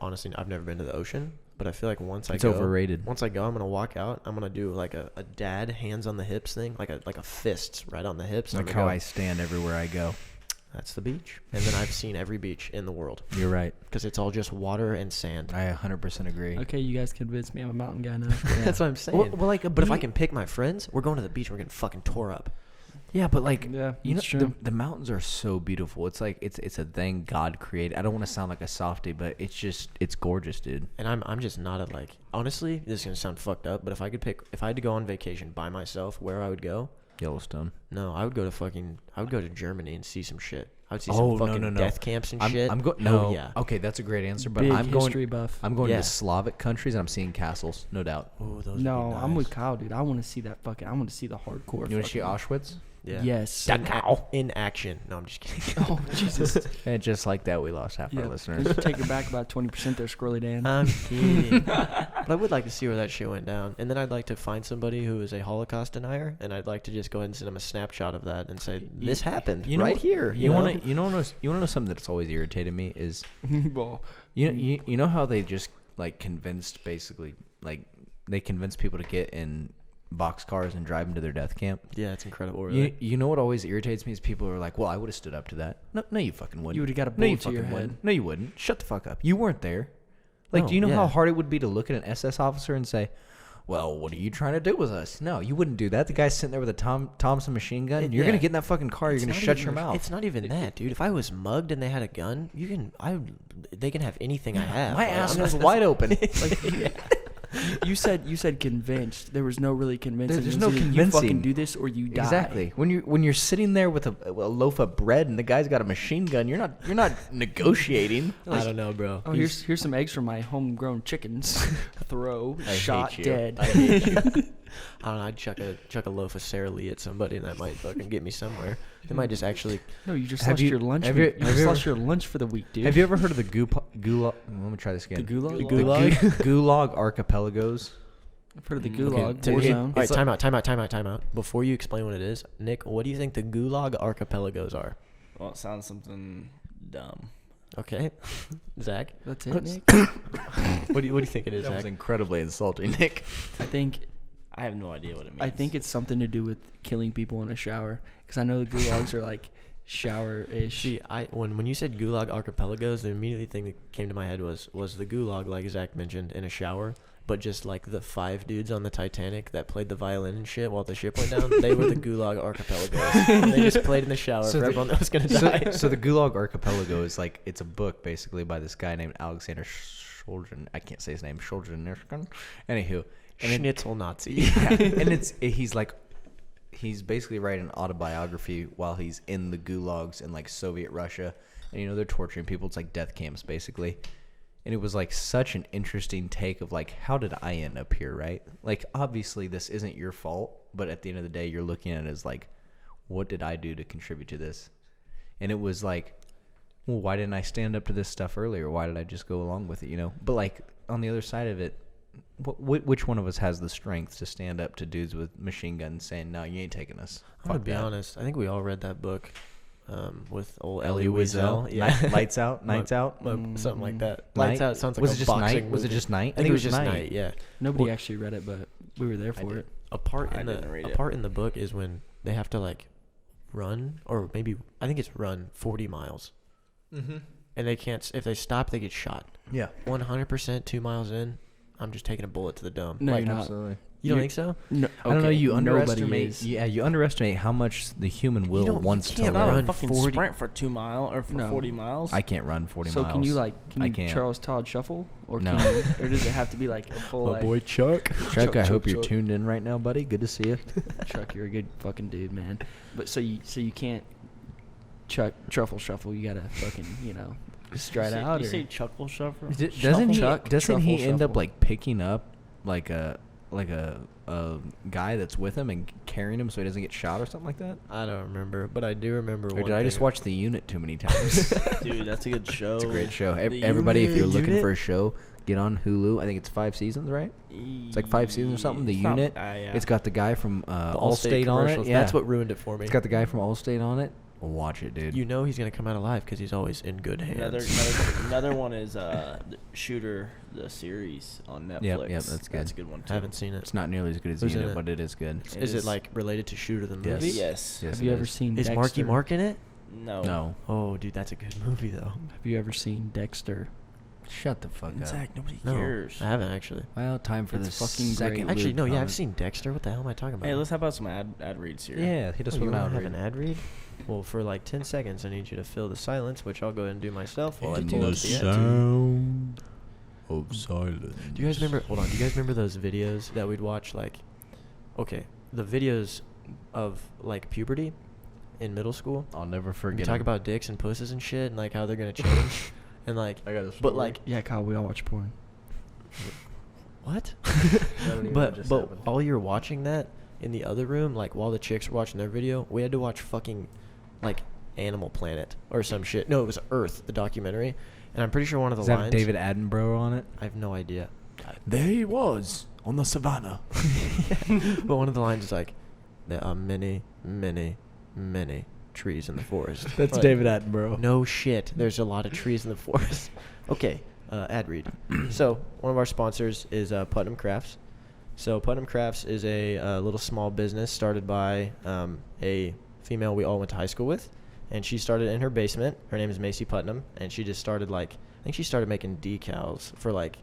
never been to the ocean, but I feel like once It's I go, overrated. Once I go, I'm gonna walk out. I'm gonna do like a dad hands on the hips thing, like a fist right on the hips. Like how I stand everywhere I go. That's the beach, and then I've seen every beach in the world You're right. because it's all just water and sand. I 100% agree. Okay, you guys convinced me I'm a mountain guy now. That's what I'm saying. Well, like, but if I can pick my friends, we're going to the beach. We're getting fucking tore up. yeah, but like, Yeah, you know, it's true. the mountains are so beautiful. It's like it's a thing God created. I don't want to sound like a softie, but it's gorgeous, dude. And I'm just not a like. Honestly, this is gonna sound fucked up, but if I had to go on vacation by myself, where I would go? Yellowstone. No, I would go to Germany and see some shit. I would see Oh, some no, fucking no, no. death camps and I'm shit. going. Hell No, yeah. okay, that's a great answer. But Big I'm history going. buff. I'm going Yeah. to Slavic countries and I'm seeing castles, no doubt. Oh, those No, would be I'm nice. with Kyle, dude. I want to see that fucking. I want to see the hardcore. You want to see fucking- Auschwitz? Yeah. Yes. In action. No, I'm just kidding. Oh Jesus. And just like that, we lost half Yeah. our listeners. Just take it back about 20% there, Squirrely Dan. I'm kidding. But I would like to see where that shit went down, and then I'd like to find somebody who is a Holocaust denier, and I'd like to just go ahead and send them a snapshot of that and say this happened You know right what- here. You know? want to you want to know something that's always irritated me is Well, you know how they just like convinced basically like they convinced people to get in boxcars and drive them to their death camp. Yeah, it's incredible. Really. You know what always irritates me is people are like, well, I would have stood up to that. No, you fucking wouldn't. You would've got a No, you bullet to your fucking head. wouldn't. No, you wouldn't. Shut the fuck up. You weren't there. Like, No, do you know how yeah. hard it would be to look at an SS officer and say, well, what are you trying to do with us? No, you wouldn't do that. The guy's sitting there with a Thompson machine gun. You're Yeah. gonna get in that fucking car. It's You're gonna not shut even- your mouth. It's not even that, dude. If I was mugged and they had a gun, they can have anything I have. My Like, ass I'm was not- wide open. you said convinced. There was no really convincing. There's It no was either You convincing. fucking do this or you die. Exactly. When you're sitting there with a loaf of bread and the guy's got a machine gun, you're not negotiating. I don't know, bro. Oh, here's some eggs from my homegrown chickens. Throw, I hate shot, you. dead. I hate you. I don't know. I'd chuck a loaf of Sara Lee at somebody, and that might fucking get me somewhere. They might just actually. No, you just Have lost you- your lunch. have You you- have just you lost ever- your lunch for the week, dude. Have you ever heard of the gulag? Let me try this again. The gulag? The gulag archipelagos. I've heard of the Okay, Gulag All Warzone. right, time out. Before you explain what it is, Nick, what do you think the Gulag archipelagos are? Well, it sounds something dumb. Okay, Zach, That's it, Nick. what do you think it is, That was Zach? incredibly insulting, Nick. I think I have no idea what it means. I think it's something to do with killing people in a shower, because I know the gulags are like shower-ish. See, when you said Gulag archipelagos, the immediate thing that came to my head was the Gulag, like Zach mentioned, in a shower. But just like the 5 dudes on the Titanic that played the violin and shit while the ship went down, they were the Gulag archipelagos. And they just played in the shower for everyone that was gonna die. So the Gulag Archipelago is like, it's a book basically by this guy named Alexander Solzhenitsyn. I can't say his name. Solzhenitsyn. Anywho, Schnitzel Nazi. yeah, and he's basically writing an autobiography while he's in the gulags in like Soviet Russia, and they're torturing people. It's like death camps basically. And it was like such an interesting take of like, how did I end up here, right? Like, obviously this isn't your fault, but at the end of the day, you're looking at it as like, what did I do to contribute to this? And it was like, well, why didn't I stand up to this stuff earlier? Why did I just go along with it, But like, on the other side of it, which one of us has the strength to stand up to dudes with machine guns saying, no, you ain't taking us? I'm gonna Fuck be that. honest. I think we all read that book with old Elie Elie Wiesel. Wiesel. Lights Out? Nights Out? Something like that. Night? Lights Out sounds like Was a it just boxing Night? Was it movie. just Night? I think it was just Night. Yeah. Nobody Well- actually read it, but we were there for it. A part I in didn't read a it. part in the book is when they have to like run, or maybe I think it's run 40 miles, Mm-hmm. and they can't. If they stop, they get shot. Yeah. 100%. 2 miles in, I'm just taking a bullet to the dome. No, Like, you're not. Absolutely. You don't You're- think so? No, I don't know. okay, You nobody underestimate. is. Yeah, you underestimate how much the human will don't- you wants to can't Not a learn. fucking 40 sprint for 2 miles or for No. 40 miles. I can't run 40 So miles. can you I you can't. Charles Todd shuffle, or No. or does it have to be like a full like, Chuck. Chuck, I hope you're Chuck. tuned in right now, buddy. Good to see you. Chuck, you're a good fucking dude, man. But so you can't truffle shuffle. You gotta fucking stride out. You or- say chuckle shuffle? Doesn't he? Chuck, Doesn't he truffle end up shuffle. like picking up like a guy that's with him and carrying him so he doesn't get shot or something like that? I don't remember, but I do remember. Or one did I just thing. watch The Unit too many times? Dude, that's a good show. It's a great show. The Everybody, if you're Unit. looking for a show, get on Hulu. I think it's 5 seasons, right? It's like 5 seasons or something. The It's not- Unit. yeah. It's got the guy from The Allstate on it. commercials. Yeah. That's what ruined it for me. It's got the guy from Allstate on it. Watch it, dude. You know he's gonna come out alive because he's always in good hands. Another one is the Shooter, the series on Netflix. Yep, that's good. That's a good one too. I haven't seen it. It's not nearly as good as Who's in Unit, it? but it is good. It Is it is. like related to Shooter the Yes. movie? Yes. Yes, Have it you ever is. seen Is Dexter? Marky Mark in it? No. No. Oh, dude, that's a good movie though. Have you ever seen Dexter? Shut the fuck up. Zach, nobody No, cares. I haven't actually. Well, time for It's this fucking second. great. Actually, no. loop Yeah, I've comment. seen Dexter. What the hell am I talking about? Hey, let's have about some ad reads here. Yeah, hit us Oh, with you an wanna ad have read. an ad read? Well, for like 10 seconds, I need you to fill the silence, which I'll go ahead and do myself while I pull up the ad. sound of silence. Do you guys remember? Hold on. Do you guys remember those videos that we'd watch? Like, okay, the videos of like puberty in middle school. I'll never We forget. talk 'em. about dicks and pussies and shit, and like how they're gonna change, and like, I got a but story. like, Yeah, Kyle, we all watch porn. what? don't even know what just but happened. while you're watching that in the other room, like while the chicks were watching their video, we had to watch fucking like Animal Planet or some shit. No, it was Earth, the documentary, and I'm pretty sure one of the Does that have lines. David Attenborough on it? I have no idea. There he was on the savannah. But one of the lines is like, there are many, many, many trees in the forest. That's Like, David Attenborough. No shit. There's a lot of trees in the forest. Okay, ad read. So one of our sponsors is Putnam Crafts. So Putnam Crafts is a little small business started by a female we all went to high school with, and she started in her basement. Her name is Macy Putnam, and she just started I think she started making decals for like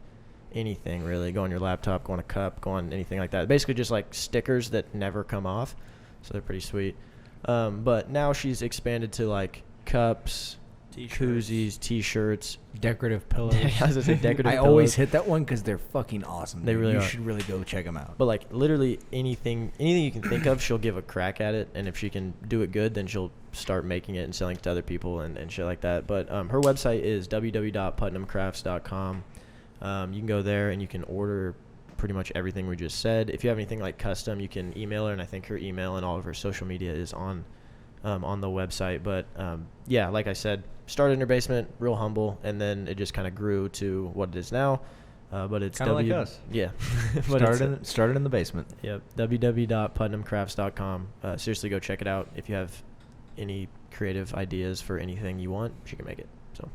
anything really. Go on your laptop, go on a cup, go on anything like that. Basically just like stickers that never come off. So they're pretty sweet. But now she's expanded to like cups, koozies, T-shirts. Decorative pillows. I was gonna say decorative I always pillows. hit that one because they're fucking awesome. They dude. really You are. should really go check them out. But like literally anything you can think of, she'll give a crack at it, and if she can do it good, then she'll start making it and selling it to other people and shit like that. But her website is www.putnamcrafts.com. You can go there and you can order pretty much everything we just said. If you have anything like custom, you can email her, and I think her email and all of her social media is on the website. But yeah, like I said, started in her basement, real humble, and then it just kind of grew to what it is now. But it's Kinda like us. Yeah. But it's, Started in the basement. Yep. www.putnamcrafts.com. Seriously, go check it out. If you have any creative ideas for anything you want, she can make it. So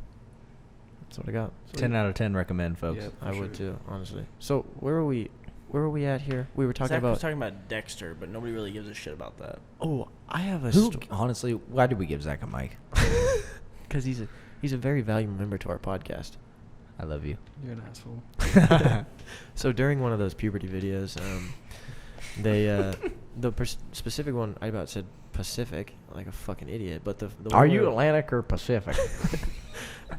that's what I got. 10 out of 10 recommend, folks. Yep. I would too, honestly. So where are we at here? We were talking Zach was about. talking about Dexter, but nobody really gives a shit about that. Oh, I have a. Honestly, why did we give Zach a mic? Because he's a very valuable member to our podcast. I love you. You're an asshole. So during one of those puberty videos, they specific one I about said Pacific like a fucking idiot, but the one Are we you were- Atlantic or Pacific?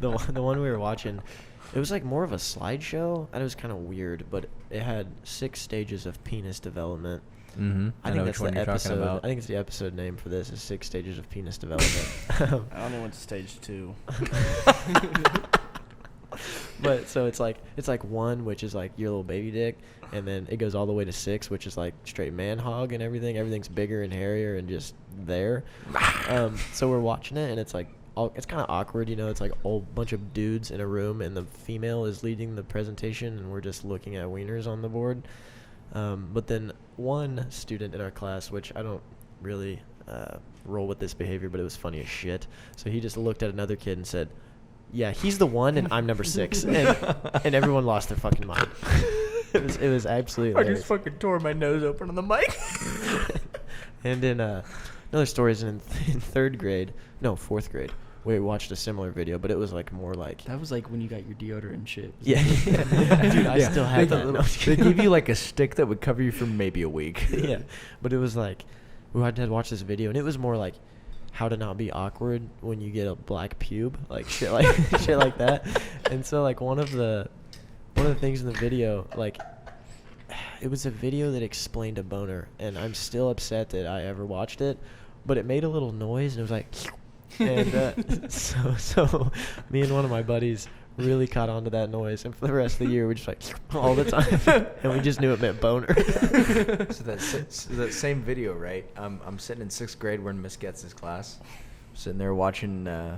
the one we were watching, it was like more of a slideshow, and it was kind of weird, but it had 6 stages of penis development. Mm-hmm. I think that's the episode. I think it's the episode name for this is 6 stages of penis development. I only went to stage 2. But so it's like 1, which is like your little baby dick, and then it goes all the way to 6, which is like straight man hog and everything. Everything's bigger and hairier and just there. So we're watching it, and it's like it's kind of awkward, you know. It's like a whole bunch of dudes in a room, and the female is leading the presentation, and we're just looking at wieners on the board. But then one student in our class, which I don't really roll with this behavior, but it was funny as shit. So he just looked at another kid and said, "Yeah, he's the one, and I'm number 6," and everyone lost their fucking mind. It was absolutely hilarious. fucking tore my nose open on the mic. And then another story is in 4th grade. We watched a similar video, but it was like more like That was like when you got your deodorant and shit. yeah, dude, I still have that. No, They give you like a stick that would cover you for maybe a week. Yeah, but it was like we had to watch this video, and it was more like how to not be awkward when you get a black pube, like shit like shit like that. And so like one of the things in the video, like it was a video that explained a boner, and I'm still upset that I ever watched it, but it made a little noise, and it was like and so me and one of my buddies really caught on to that noise, and for the rest of the year we just like all the time, and we just knew it meant boner. So that same video, right? I'm sitting in 6th grade. We're in Miss Getz's class. Sitting there watching. I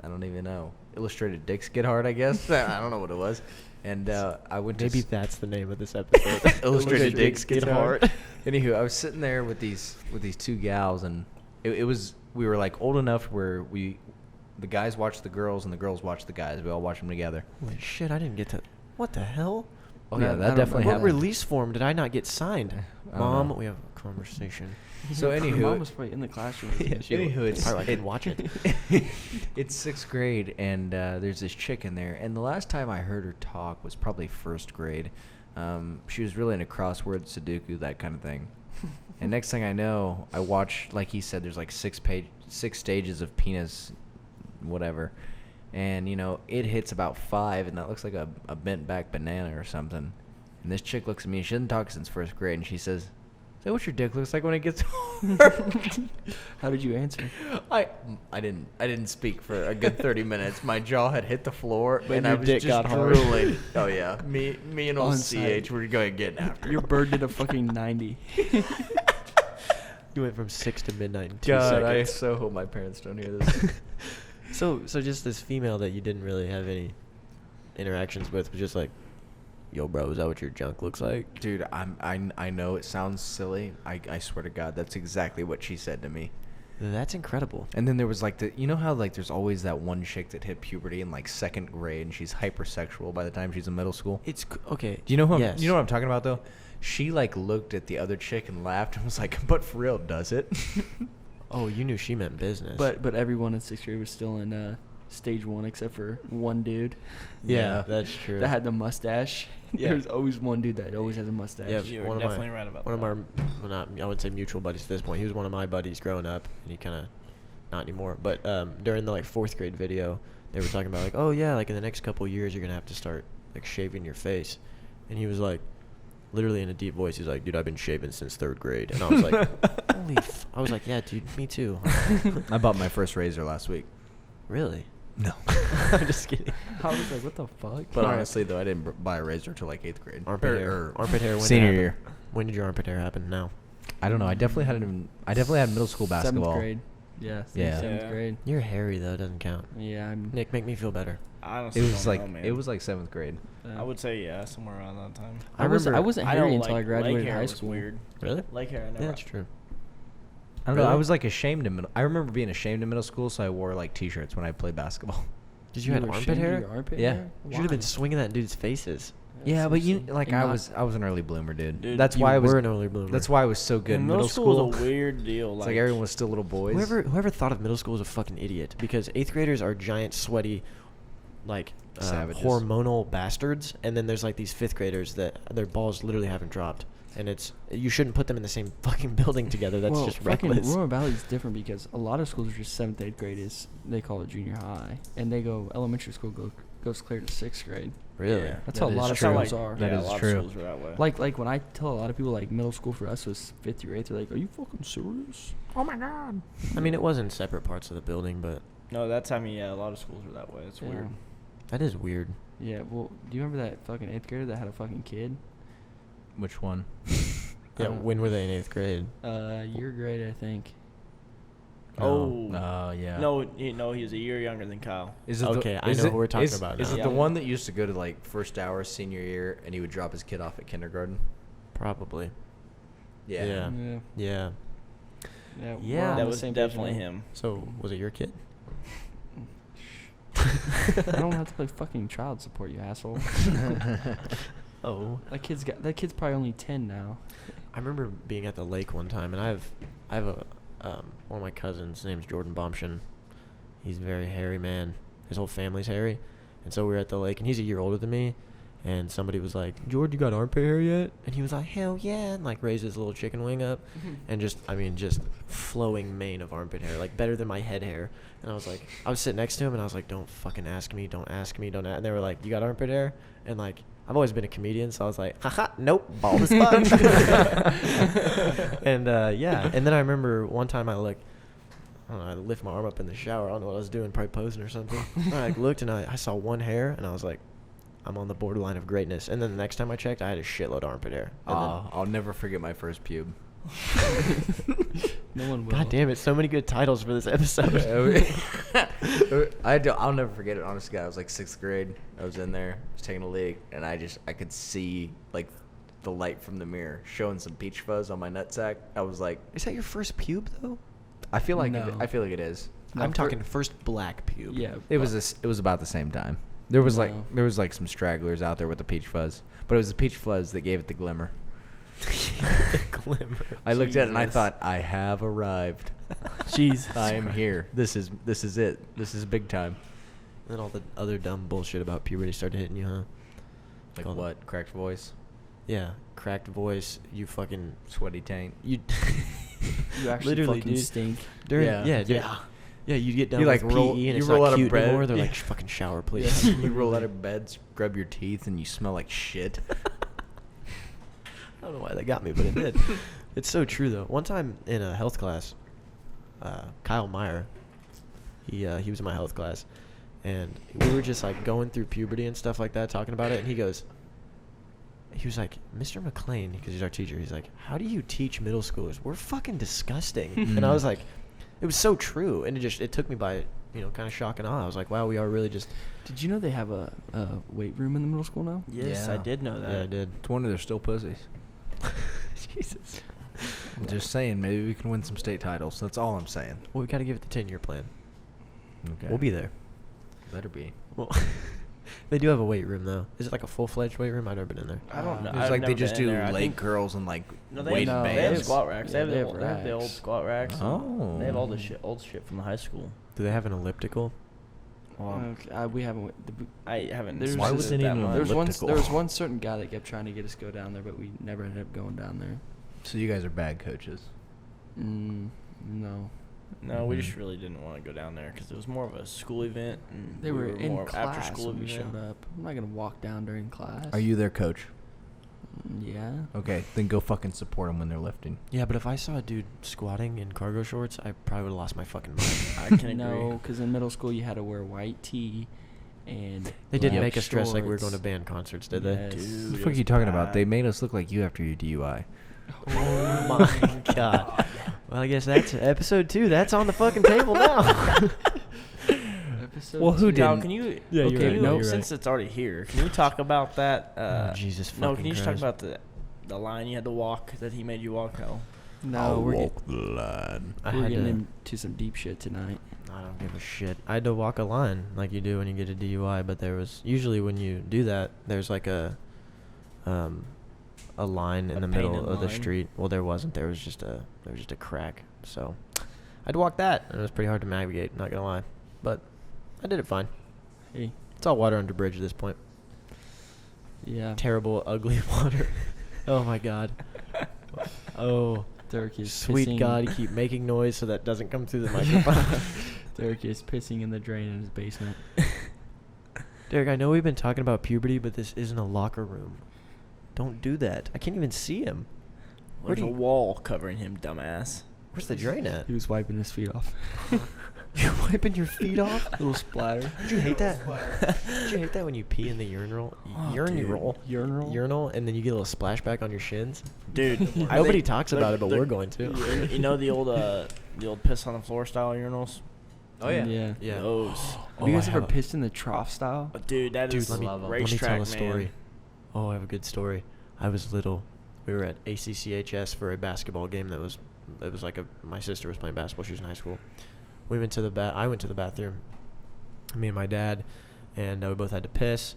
don't even know. Illustrated Dicks Get Hard, I guess. I don't know what it was. And I went to Maybe that's the name of this episode. Illustrated Dicks Get Hard. Hard. Anywho, I was sitting there with these 2 gals, and it was we were like old enough where the guys watched the girls and the girls watched the guys. We all watched them together. Holy shit! I didn't get to. What the hell? Oh No, yeah, I that don't definitely What happened. release form did I not get signed? I don't Mom, know. we have a conversation. So Your anywho, mom was probably in the classroom. Yeah, She anywho, was- it's Probably I didn't watch it. It's 6th grade, and there's this chick in there. And the last time I heard her talk was probably 1st grade. She was really into crossword, Sudoku, that kind of thing. And next thing I know, I watch, like he said, there's like 6 stages of penis, whatever. And, you know, it hits about 5, and that looks like a bent back banana or something. And this chick looks at me. She hasn't talked since 1st grade, and she says, "Is that what your dick looks like when it gets hard?" How did you answer? I didn't speak for a good 30 minutes. My jaw had hit the floor, But and your I was dick just got hard. drooling. Oh yeah, me and old On CH site. were going getting after. Your bird did a fucking 90. You went from 6 to midnight in 2 God, I seconds. so hope my parents don't hear this. So just this female that you didn't really have any interactions with was just like, "Yo, bro, is that what your junk looks like?" Dude, I know it sounds silly. I swear to God, that's exactly what she said to me. That's incredible. And then there was like you know how like there's always that one chick that hit puberty in like 2nd grade, and she's hypersexual by the time she's in middle school. It's okay. Do you know who? Yes. You know what I'm talking about though? She like looked at the other chick and laughed and was like, "But for real, does it?" Oh, you knew she meant business. But everyone in 6th grade was still in stage 1 except for one dude yeah, that's true. that had the mustache. Yeah. There's always one dude that always has a mustache. Yeah, You were one of my- definitely right about one of that. our, well, not I would say mutual buddies at this point. He was one of my buddies growing up, and he kind of, not anymore. But during the like 4th grade video, they were talking about like, oh yeah, like in the next couple years you're gonna have to start like shaving your face, and he was like, literally in a deep voice, he's like, "Dude, I've been shaving since 3rd grade," and I was like, holy, I was like, yeah, dude, me too. I bought my first razor last week. Really? No. I'm just kidding. I was like, what the fuck? But honestly, though, I didn't buy a razor till like 8th grade. Armpit hair. Armpit hair. When Senior did it year. happen? When did your armpit hair happen? Now. I don't know. I definitely had middle school basketball. 7th grade. Yeah. Yeah. 7th Yeah. grade. You're hairy though. It doesn't count. Yeah, I'm. Nick, make me feel better. Honestly, It was don't like know, man. it was like 7th grade. I would say somewhere around that time. I wasn't I hairy don't until I like- graduated leg hair high was school. Weird. Really? Leg hair, I never. Yeah, that's true. I don't know. I Really? was like ashamed in middle. I remember being ashamed in middle school, so I wore like t-shirts when I played basketball. Did you have were armpit ashamed of hair? your armpit Yeah. hair? You should have been Why? swinging that in dude's faces. Yeah, but you Seriously. like And I not- was an early bloomer, dude. Dude, That's You why I was were an early bloomer. That's why I was so good in middle school. was a weird deal. It's like everyone was still little boys. Whoever thought of middle school was a fucking idiot, because 8th graders are giant, sweaty, like Savages. hormonal bastards, and then there's like these 5th graders that their balls literally haven't dropped, and you shouldn't put them in the same fucking building together. That's well, just fucking reckless. Roanoke Valley is different because a lot of schools are just 7th, 8th grade is they call it junior high, and they go elementary school goes clear to 6th grade. Really? Yeah. That's That how a is lot of true. schools are. That yeah, is a lot true. Of schools are that way. Like when I tell a lot of people like middle school for us was 5th through 8th, they're like, "Are you fucking serious?" Oh my god. I mean, it was in separate parts of the building, but no, that time, yeah, a lot of schools are that way. It's Yeah. weird. that is weird. Yeah. Well, do you remember that fucking 8th grader that had a fucking kid? Which one? Yeah, don't- when were they in 8th grade? Your grade, I think. Oh. yeah. No, he was a year younger than Kyle. Is it Okay, I is know it- who we're talking is- about Is now. it Yeah. the one that used to go to like first hour senior year and he would drop his kid off at kindergarten? Probably. Yeah. Yeah. Yeah. Yeah. Yeah, we're on That the was same page definitely now. him. So, was it your kid? I don't have to play fucking child support, you asshole. Oh. That kid's probably only 10 now. I remember being at the lake one time, and I have a one of my cousins. His name's Jordan Bompshin. He's a very hairy man. His whole family's hairy, and so we were at the lake, and he's a year older than me. And somebody was like, "Jordan, you got armpit hair yet?" And he was like, "Hell yeah!" And like raised his little chicken wing up, and just flowing mane of armpit hair, like better than my head hair. And I was like, I was sitting next to him, and I was like, "Don't fucking ask me, don't ask me, don't." And they were like, "You got armpit hair?" And like, I've always been a comedian, so I was like, haha, nope, bald as fuck. And yeah, and then I remember one time I don't know, I lift my arm up in the shower. I don't know what I was doing, probably posing or something. I like looked and I saw one hair, and I was like, I'm on the borderline of greatness. And then the next time I checked, I had a shitload of armpit hair. And I'll never forget my first pube. No one will. God damn it, so many good titles for this episode. I'll never forget it. Honestly, God, I was like 6th grade. I was in there, was taking a leak, and I could see like the light from the mirror showing some peach fuzz on my nutsack. I was like, Is that your first pube though? I feel like No. I feel like it is. I'm talking first black pube. Yeah. It was about the same time. There was No. like some stragglers out there with the peach fuzz, but it was the peach fuzz that gave it the glimmer. Glimmer. I looked at it and I Jesus. thought, I have arrived. Jesus. I am here. This is it. This is big time. And then all the other dumb bullshit about puberty started hitting you, huh? Like All the- what? Cracked voice, Yeah, cracked voice. You fucking sweaty taint. you. You actually literally, fucking dude. stink. During, Yeah. yeah, dude. Yeah, you get done You, with like, roll- PE and you it's roll not out of cute bed. anymore. They're Yeah. like, fucking shower, please. You roll out of bed, scrub your teeth, and you smell like shit. I don't know why that got me, but it did. It's so true though. One time in a health class, Kyle Meyer, he was in my health class, and we were just like going through puberty and stuff like that, talking about it, and he was like, Mr. McLean, because he's our teacher, he's like, how do you teach middle schoolers? We're fucking disgusting. And I was like, it was so true, and it took me by, kind of shock and awe. I was like, wow, we are really just. Did you know they have a weight room in the middle school now? Yes, Yeah. I did know that. Yeah, I did. It's wonder they're still pussies. Jesus. I'm just saying, maybe we can win some state titles. That's all I'm saying. Well, we got to give it the 10-year plan. Okay. We'll be there. Better be. Well, they do have a weight room though. Is it like a full-fledged weight room? I've never been in there. I don't know. There's I've like they never just been in do there. I leg think- curls and like No, weight no, They have bands. squat racks. Yeah, they have the old racks. squat racks. Oh. They have all the old shit from the high school. Do they have an elliptical? Okay, we haven't. I haven't. There's- seen Why it would they that need an much. elliptical? There was one certain guy that kept trying to get us to go down there, but we never ended up going down there. So you guys are bad coaches. No. No, we Mhm. just really didn't want to go down there because it was more of a school event. And They we were in more of class after school when we event. showed up. I'm not gonna walk down during class. Are you their coach? Yeah. Okay, then go fucking support them when they're lifting. Yeah, but if I saw a dude squatting in cargo shorts, I probably would have lost my fucking mind. I can agree. No, because in middle school you had to wear white tee, and They didn't Yep. make us dress like we were going to shorts. band concerts, did they? Yes. Dude, What the it fuck are was you talking about? bad. They made us look like you after your DUI. Oh my god. Well, I guess that's episode 2. That's on the fucking table now. Episode Well, who 2. Now, didn't? can you? Yeah, you're okay, right. no, You're since it's already here, can you talk about that? Oh, Jesus No, fucking can you just talk Christ. about the line you had to walk that he made you walk? No. No, we're the line. I we're had getting to, into some deep shit tonight. I don't give a shit. I had to walk a line like you do when you get a DUI, but there was usually when you do that, there's like a line in A the middle painted of the line? street. Well, there wasn't. There was just a crack. So I had to walk that, and it was pretty hard to navigate. Not gonna lie, but I did it fine. Hey, It's all water under bridge at this point. yeah. Terrible, ugly water. Oh my god. Oh, Derek is sweet pissing. God! You keep making noise so that doesn't come through the microphone. Derek is pissing in the drain in his basement. Derek, I know we've been talking about puberty, but this isn't a locker room. Don't do that. I can't even see him. Where There's do a you, wall covering him, dumbass. where's the drain at? He was wiping his feet off. You're wiping your feet off? Little splatter. Did you hate that? Did you hate that when you pee in the urinal? Urinal? Urinal, and then you get a little splashback on your shins? Dude, I Nobody think talks the- about it, but the- we're going to. You know the old piss on the floor style urinals? Oh, yeah. Yeah. Yeah. Those. Have you guys I ever have- pissed in the trough style? Dude, that Dude, is let me racetrack, tell a story. man. Oh, I have a good story. I was little. We were at ACCHS for a basketball game it was like my sister was playing basketball. She was in high school. We went to I went to the bathroom. Me and my dad, and we both had to piss.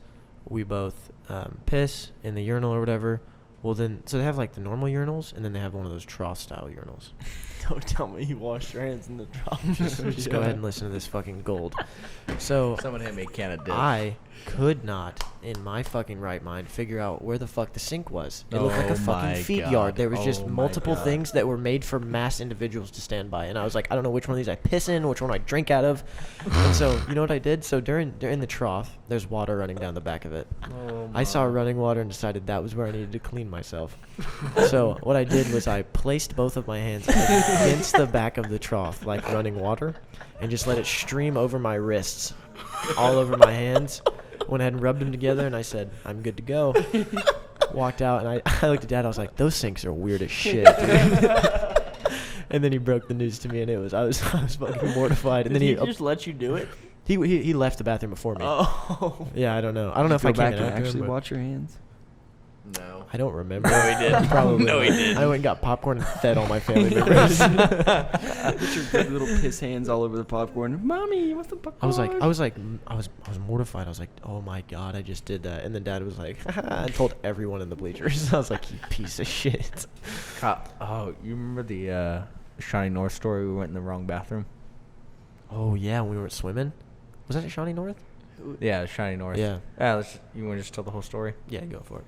We both piss in the urinal or whatever. Well, then, so they have like the normal urinals, and then they have one of those trough style urinals. Don't tell me you washed your hands in the trough. Just go ahead and listen to this fucking gold. So Someone had me a can of dip. I could not, in my fucking right mind, figure out where the fuck the sink was. It looked like Oh a fucking my feed God. yard. There was just Oh my multiple God. things that were made for mass individuals to stand by, and I was like, I don't know which one of these I piss in, which one I drink out of. And so, you know what I did? So during the trough, there's water running down the back of it. I saw running water and decided that was where I needed to clean myself. So what I did was I placed both of my hands against the back of the trough, like running water, and just let it stream over my wrists, all over my hands. Went ahead and rubbed them together, and I said, I'm good to go. Walked out, and I looked at Dad. I was like, those sinks are weird as shit, dude. And then he broke the news to me, and I was fucking mortified. And Did then he just let you do it? he left the bathroom before me. Oh. Yeah, I don't know. I don't know if Go I came back in and after him, actually but- wash your hands. No. I don't remember. No, he didn't. Probably No, he not. didn't. I went and got popcorn and fed all my family members. Get your big little piss hands all over the popcorn. Mommy, what's the popcorn? I was mortified. I was like, oh my God, I just did that. And then Dad was like, and told everyone in the bleachers. I was like, you piece of shit. Oh, you remember the Shawnee North story? We went in the wrong bathroom. Oh yeah, when we were swimming. Was that at Shawnee North? Yeah, Shawnee North. Yeah. You want to just tell the whole story? Yeah, go for it.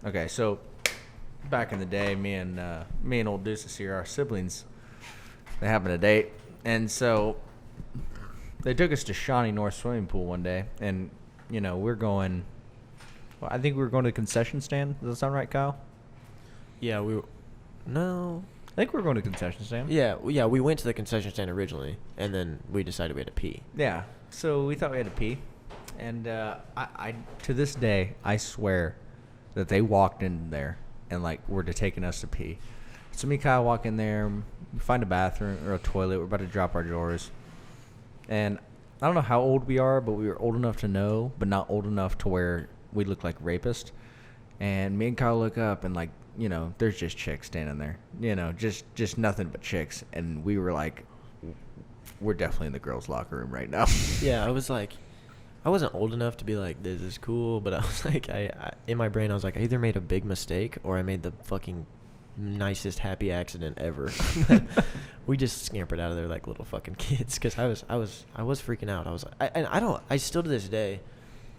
Okay, so back in the day, me and old Deuces here, our siblings, they happened to date, and so they took us to Shawnee North swimming pool one day, and we're going. Well, I think we were going to the concession stand. Does that sound right, Kyle? Yeah, no. I think we were going to the concession stand. Yeah, we went to the concession stand originally, and then we decided we had to pee. Yeah. So we thought we had to pee, and I to this day I swear that they walked in there and were taking us to pee. So me and Kyle walk in there, we find a bathroom or a toilet. We're about to drop our drawers, and I don't know how old we are, but we were old enough to know, but not old enough to where we look like rapists. And me and Kyle look up, and there's just chicks standing there, just nothing but chicks, and we were like, we're definitely in the girls' locker room right now. Yeah, I was like, I wasn't old enough to be like, this is cool, but I was like, I in my brain, I was like, I either made a big mistake or I made the fucking nicest happy accident ever. We just scampered out of there like little fucking kids, because I was freaking out. I was like, I still to this day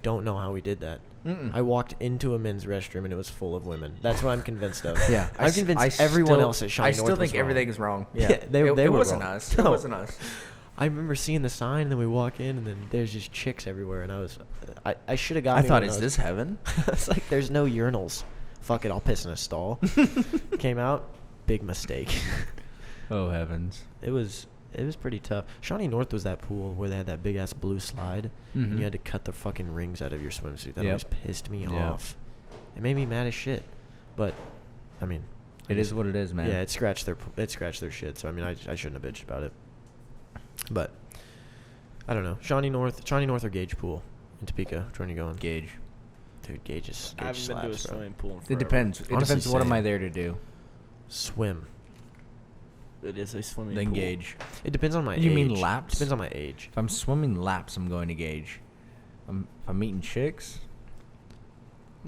don't know how we did that. Mm-mm. I walked into a men's restroom and it was full of women. That's what I'm convinced of. Yeah, I'm convinced everyone else at Shawnee I North still was think wrong. everything is wrong. Yeah, Yeah, they it were wasn't wrong. us. It No. wasn't us. I remember seeing the sign, and then we walk in, and then there's just chicks everywhere, and I should have got. I thought, is this heaven? It's like there's no urinals. Fuck it, I'll piss in a stall. Came out, big mistake. Oh heavens! It was pretty tough. Shawnee North was that pool where they had that big ass blue slide, and Mhm. you had to cut the fucking rings out of your swimsuit. That Yep. always pissed me Yep. off. It made me mad as shit. But I mean, It is what it is, man. Yeah, it scratched their shit. So I mean, I shouldn't have bitched about it. But I don't know. Shawnee North or Gage Pool in Topeka. Which one are you going? Gauge. Dude, Gage I haven't been to a slaps, bro. swimming pool in It forever. depends. It Honestly, depends. What am same. I there to do? Swim. It is a swimming Then pool. Gauge. It depends on my age. You mean laps? Depends on my age. If I'm swimming laps, I'm going to Gauge. If I'm meeting chicks,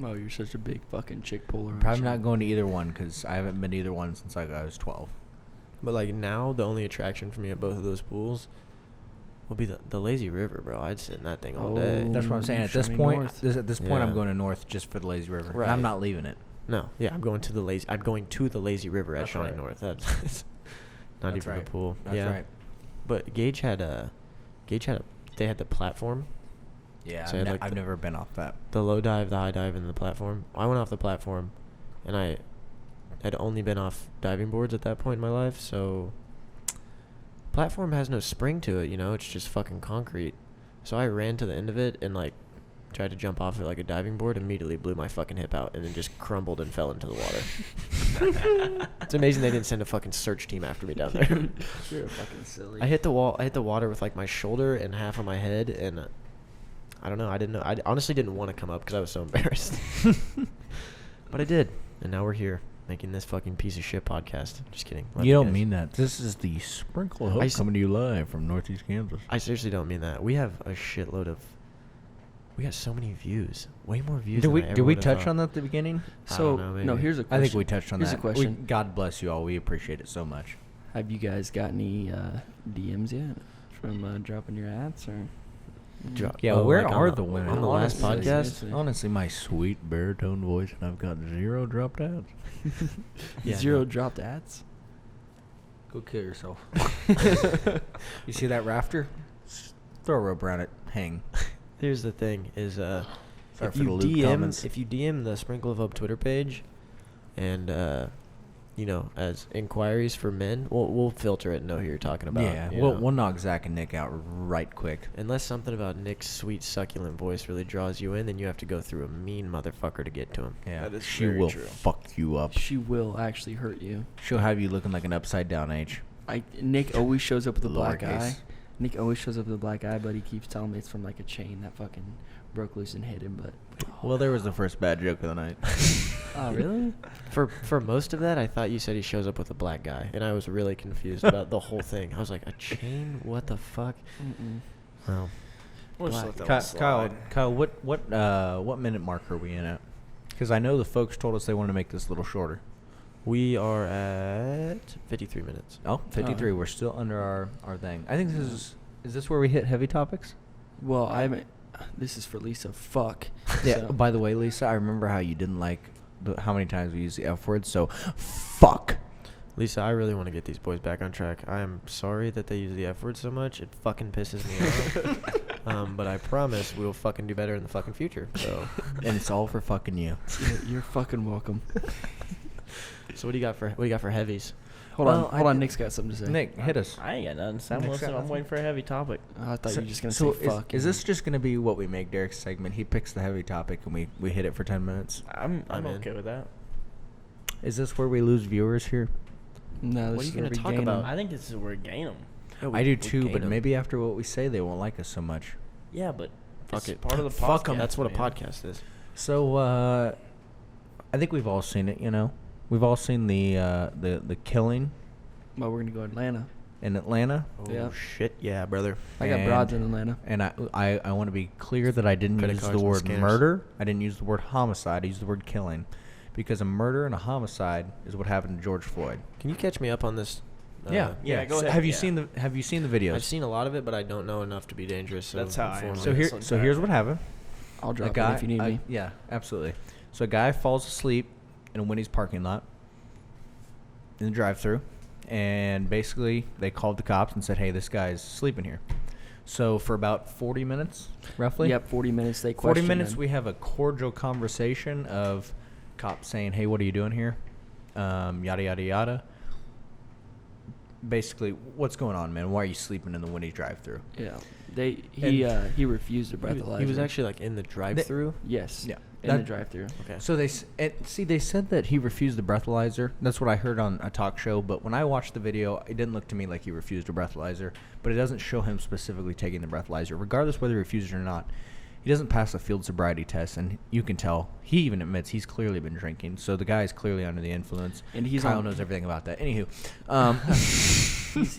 Oh, you're such a big fucking chick puller. I'm probably not going to either one because I haven't been to either one since I was 12. But like now, the only attraction for me at both of those pools will be the lazy river, bro. I'd sit in that thing all day. Oh. That's what I'm saying. At this Shawnee point, North. at this point, I'm Yeah. going to North just for the lazy river. Right. And I'm not leaving it. No, yeah, I'm going to the lazy river at That's Shawnee right. North. That's not That's even right. a pool. That's yeah. right. But they had the platform, Yeah, So I'd like I've the- never been off that. the low dive, the high dive, and the platform. I went off the platform, and I had only been off diving boards at that point in my life, so platform has no spring to it, it's just fucking concrete. So I ran to the end of it and like tried to jump off it like a diving board, immediately blew my fucking hip out, and then just crumbled and fell into the water. It's amazing they didn't send a fucking search team after me down there. You're fucking silly. I hit the water with like my shoulder and half of my head, and I don't know. I honestly didn't want to come up because I was so embarrassed. But I did, and now we're here making this fucking piece of shit podcast. Just kidding. Love You don't guys. mean that. This is the Sprinkle of I Hope s- coming to you live from Northeast Kansas. I seriously don't mean that. We have a shitload of. We got so many views. Way more views. Did than we I ever did we would've touch thought. on that at the beginning? I So, don't know, no, maybe. here's a question. I think we touched on Here's that. a question. God bless you all. We appreciate it so much. Have you guys got any DMs yet from dropping your ads or? Yeah, Oh, where like are on the women? on the last Honestly, podcast? seriously. Honestly, my sweet baritone voice, and I've got 0 dropped ads. Yeah, Zero no. dropped ads? Go kill yourself. You see that rafter? Throw a rope around it. Hang. Here's the thing: is Sorry if for you the lewd DM comments. if you DM the Sprinkle of Hope Twitter page, and as inquiries for men, we'll filter it and know who you're talking about. Yeah, you we'll, know? we'll knock Zach and Nick out right quick. Unless something about Nick's sweet succulent voice really draws you in, then you have to go through a mean motherfucker to get to him. Yeah, That is she very will true. fuck you up. She will actually hurt you. She'll have you looking like an upside down H. Nick always shows up with a black Lowercase. eye. Nick always shows up with a black eye, but he keeps telling me it's from like a chain that fucking broke loose and hit him. But Well, there was the first bad joke of the night. oh really? For most of that, I thought you said he shows up with a black guy, and I was really confused about the whole thing. I was like, a chain? What the fuck? Mm-mm. Well, We'll just Black. let that one Kyle, slide. what minute mark are we in at? Because I know the folks told us they wanted to make this a little shorter. we are at 53 minutes. Oh, 53. We're still under our thing. I think is this where we hit heavy topics? Well, I haven't. This is for Lisa. Fuck. Yeah. So- By the way, Lisa, I remember how you didn't like how many times we use the F word. So, fuck. Lisa, I really want to get these boys back on track. I am sorry that they use the F word so much. It fucking pisses me off. But I promise we'll fucking do better in the fucking future. So, And it's all for fucking you. You're fucking welcome. so what do you got for heavies? Hold Well, on. Hold I on. did- Nick's got something to say. Nick, hit us. I ain't got nothing. Sam Nick's Wilson, got I'm nothing. waiting for a heavy topic. Oh, I thought you were just gonna So say fuck. Is this just gonna be what we make Derek's segment? He picks the heavy topic and we hit it for 10 minutes. I'm I'm in. okay with that. Is this where we lose viewers here? No, What this are you is gonna where we talk gain 'em. about? I think this is where we gain them. I do too, but maybe after what we say, they won't like us so much. Yeah, but Fuck it's it. part of the podcast. Fuck 'em. That's what a man. podcast is. So I think we've all seen it. We've all seen the killing Well, we're gonna go Atlanta. in Atlanta. Oh Yeah. shit, yeah, brother. I got broads in Atlanta. And I want to be clear that I didn't Credit use cards the and word scanners. murder. I didn't use the word homicide. I used the word killing, because a murder and a homicide is what happened to George Floyd. Can you catch me up on this? Yeah, go So ahead. have you Yeah. seen the videos? I've seen a lot of it, but I don't know enough to be dangerous. So That's how I am. inform me. So This here's entire- what happened. I'll A drop guy, it if you need me. Yeah, absolutely. So a guy falls asleep in a Wendy's parking lot in the drive-thru, and basically they called the cops and said, "Hey, this guy's sleeping here." So for about 40 minutes, roughly. Yep, 40 minutes. They 40 questioned minutes, him. we have a cordial conversation of cops saying, "Hey, what are you doing here?" Yada yada yada. Basically, what's going on, man? Why are you sleeping in the Wendy's drive-thru? Yeah, he refused a breathalyzer. He was actually like in the drive-through. Yes. Yeah. in the drive-thru. Okay. So they said that he refused the breathalyzer. That's what I heard on a talk show. But when I watched the video, it didn't look to me like he refused a breathalyzer. But it doesn't show him specifically taking the breathalyzer, regardless whether he refused it or not. He doesn't pass a field sobriety test, and you can tell. He even admits he's clearly been drinking. So the guy is clearly under the influence. And Kyle knows everything about that. Anywho,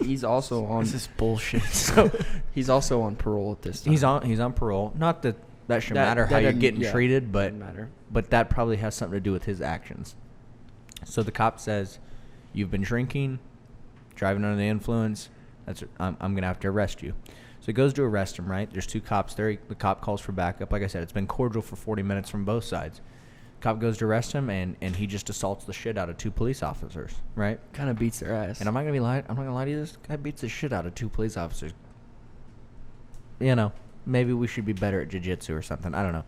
he's also on. This is bullshit. so He's also on parole at this time. he's on parole. Not that should matter how you're getting treated, but doesn't matter. But that probably has something to do with his actions. So the cop says, "You've been drinking, driving under the influence. I'm gonna have to arrest you." So he goes to arrest him, right? There's 2 cops there. The cop calls for backup. Like I said, it's been cordial for 40 minutes from both sides. Cop goes to arrest him, and he just assaults the shit out of 2 police officers, right? Kind of beats their ass. And I'm not gonna lie to you. This guy beats the shit out of 2 police officers. Maybe we should be better at jiu-jitsu or something. I don't know.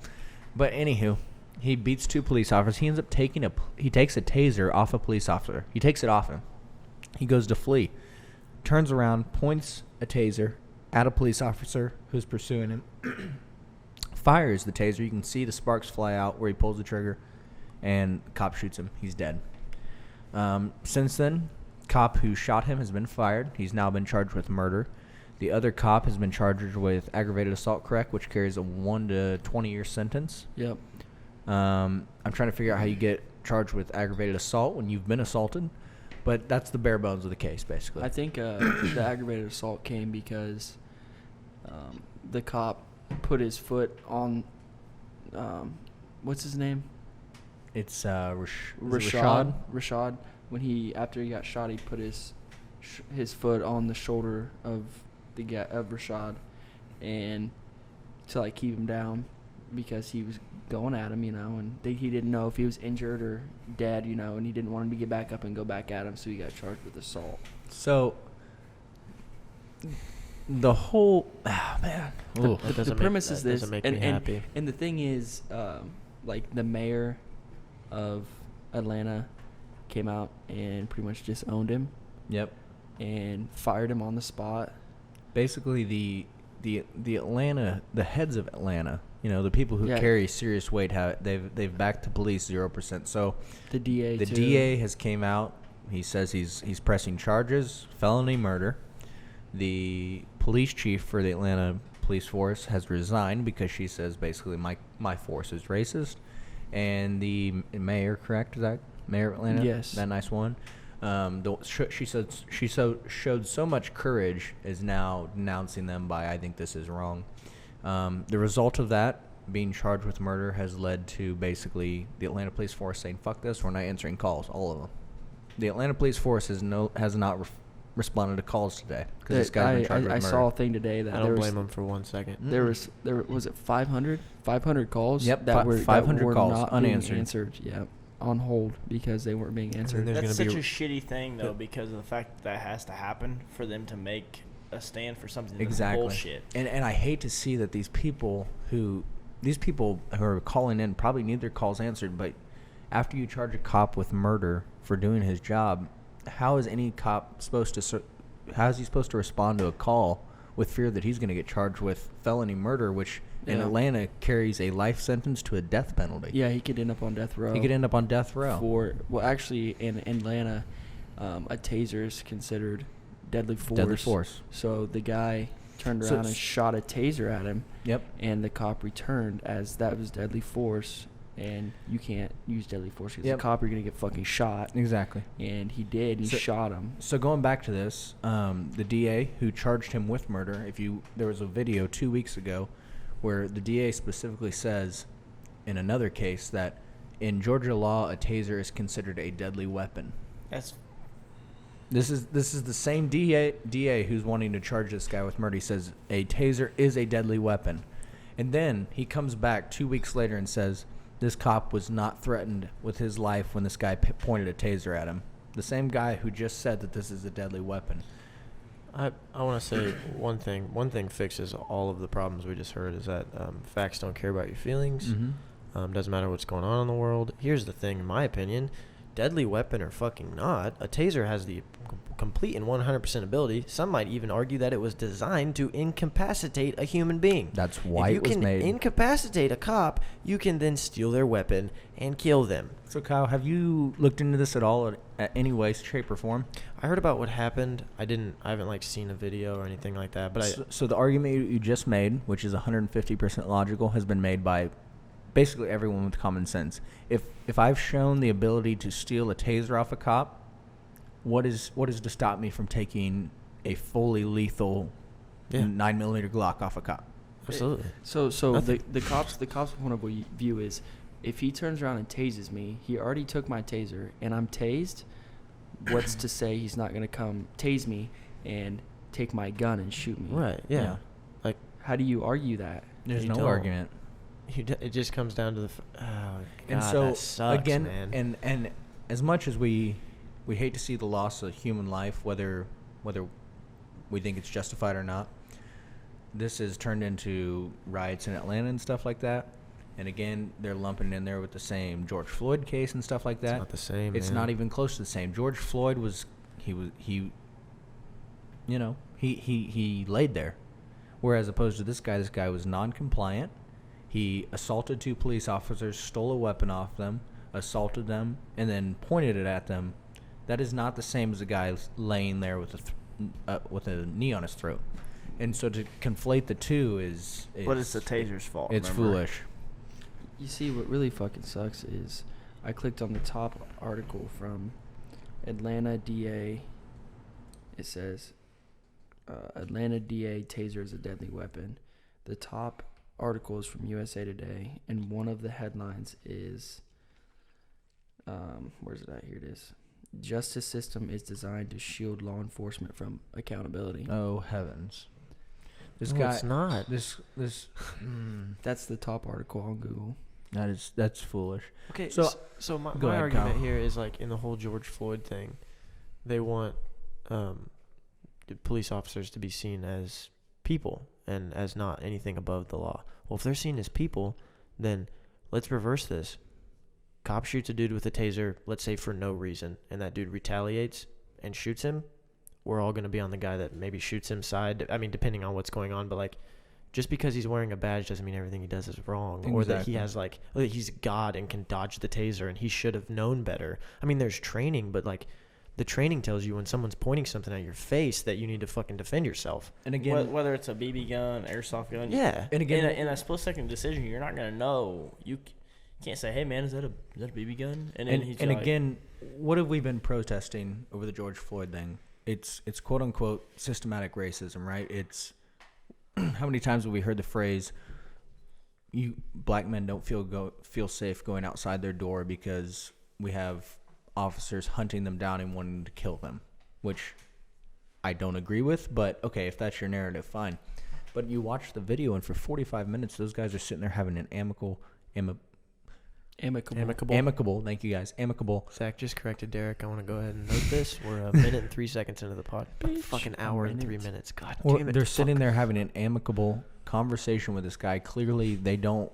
But anywho, he beats 2 police officers. He ends up he takes a taser off a police officer. He takes it off him. He goes to flee. Turns around, points a taser at a police officer who's pursuing him. Fires the taser. You can see the sparks fly out where he pulls the trigger, and the cop shoots him. He's dead. Since then, cop who shot him has been fired. He's now been charged with murder. The other cop has been charged with aggravated assault, correct, which carries a 1 to 20-year sentence. Yep. I'm trying to figure out how you get charged with aggravated assault when you've been assaulted, but that's the bare bones of the case, basically. I think the aggravated assault came because the cop put his foot on, what's his name? It's Rashad. Rashad. After he got shot, he put his foot on the shoulder of Rashad, and to keep him down because he was going at him, and he didn't know if he was injured or dead, and he didn't want him to get back up and go back at him, so he got charged with assault. So the whole The premise is this, doesn't make me happy. And the thing is, the mayor of Atlanta came out and pretty much just owned him. Yep. And fired him on the spot. Basically, the heads of Atlanta, the people who carry serious weight, they've backed the police 0%. So the DA, DA has came out. He says he's pressing charges, felony murder. The police chief for the Atlanta police force has resigned because she says basically my force is racist. And the mayor, correct? Is that Mayor of Atlanta? Yes. That nice one. She showed so much courage is now denouncing them by I think this is wrong. The result of that being charged with murder has led to basically the Atlanta police force saying fuck this, we're not answering calls, all of them. The Atlanta police force has not responded to calls today because this guy's been charged with murder. I saw a thing today that I don't blame him for 1 second. There was it 500 calls. Yep, that were 500 calls not unanswered. being answered. Yeah. On hold because they weren't being answered. There's That's gonna such be a shitty thing, though, because of the fact that has to happen for them to make a stand for something that's Exactly. bullshit. And I hate to see that these people who are calling in probably need their calls answered, but after you charge a cop with murder for doing his job, how is any cop supposed to respond to a call with fear that he's going to get charged with felony murder, which in Atlanta carries a life sentence to a death penalty? Yeah, he could end up on death row. Actually, in Atlanta, a taser is considered deadly force. Deadly force. So the guy turned around and shot a taser at him. Yep. And the cop returned as that was deadly force. And you can't use deadly force because the cop, you're going to get fucking shot. Exactly. And he did. He shot him. So going back to this, the DA who charged him with murder, there was a video 2 weeks ago where the DA specifically says in another case that in Georgia law, a taser is considered a deadly weapon. This is the same DA who's wanting to charge this guy with murder. He says a taser is a deadly weapon. And then he comes back 2 weeks later and says this cop was not threatened with his life when this guy pointed a taser at him. The same guy who just said that this is a deadly weapon. I want to say one thing. One thing fixes all of the problems we just heard is that facts don't care about your feelings. Mm-hmm. Doesn't matter what's going on in the world. Here's the thing, in my opinion. Deadly weapon or fucking not, a taser has the complete and 100% ability. Some might even argue that it was designed to incapacitate a human being. That's why if it was made. you can incapacitate a cop, you can then steal their weapon and kill them. So, Kyle, have you looked into this at all at any way, shape, or form? I heard about what happened. I haven't like seen a video or anything like that. But So the argument you just made, which is 150% logical, has been made by basically everyone with common sense. If I've shown the ability to steal a taser off a cop, what is to stop me from taking a fully lethal 9mm Glock off a cop? Absolutely. So the cops point of view is, if he turns around and tases me, he already took my taser and I'm tased. What's to say he's not gonna come tase me and take my gun and shoot me? Right. Yeah. Like, how do you argue that? There's You no don't. argument. it just comes down to the. Oh God, And so that sucks, again, man. and as much as we hate to see the loss of human life, whether we think it's justified or not, this has turned into riots in Atlanta and stuff like that. And again, they're lumping in there with the same George Floyd case and stuff like that. It's not the same. It's man. not even close to the same. George Floyd he laid there, whereas opposed to this guy was non-compliant. He assaulted 2 police officers, stole a weapon off them, assaulted them, and then pointed it at them. That is not the same as a guy laying there with a knee on his throat. And so to conflate the two is But it's the taser's fault. It's remember? foolish. You see, what really fucking sucks is I clicked on the top article from Atlanta DA. It says, Atlanta DA taser is a deadly weapon. The top article is from USA Today, and one of the headlines is, where's it at? Here it is. Justice system is designed to shield law enforcement from accountability. Oh heavens! This No, guy. it's not. This. That's the top article on Google. That's foolish. Okay, So- so my go ahead, argument Kyle. here is like in the whole George Floyd thing, they want the police officers to be seen as people and as not anything above the law. Well, if they're seen as people, then let's reverse this. Cop shoots a dude with a taser, let's say for no reason, and that dude retaliates and shoots him. We're all going to be on the guy that maybe shoots him side. I mean, depending on what's going on, but like, just because he's wearing a badge doesn't mean everything he does is wrong, or that he Exactly. has like, he's God and can dodge the taser and he should have known better. I mean, there's training, but like, the training tells you when someone's pointing something at your face that you need to fucking defend yourself. And again, Whether it's a BB gun, airsoft gun. Yeah. and again, in a split-second decision, you're not going to know. You can't say, hey, man, is that a BB gun? And then he's and like, again, what have we been protesting over the George Floyd thing? It's quote unquote systematic racism, right? It's how many times have we heard the phrase, "You black men don't feel safe going outside their door because we have officers hunting them down and wanting to kill them," which I don't agree with, but okay, if that's your narrative, fine. But you watch the video, and for 45 minutes, those guys are sitting there having an amicable. Thank you guys. Amicable. Zach just corrected Derek. I want to go ahead and note this. We're a minute and 3 seconds into the pod. Fucking hour and 3 minutes. God Or damn it. they're sitting there having an amicable conversation with this guy. Clearly, they don't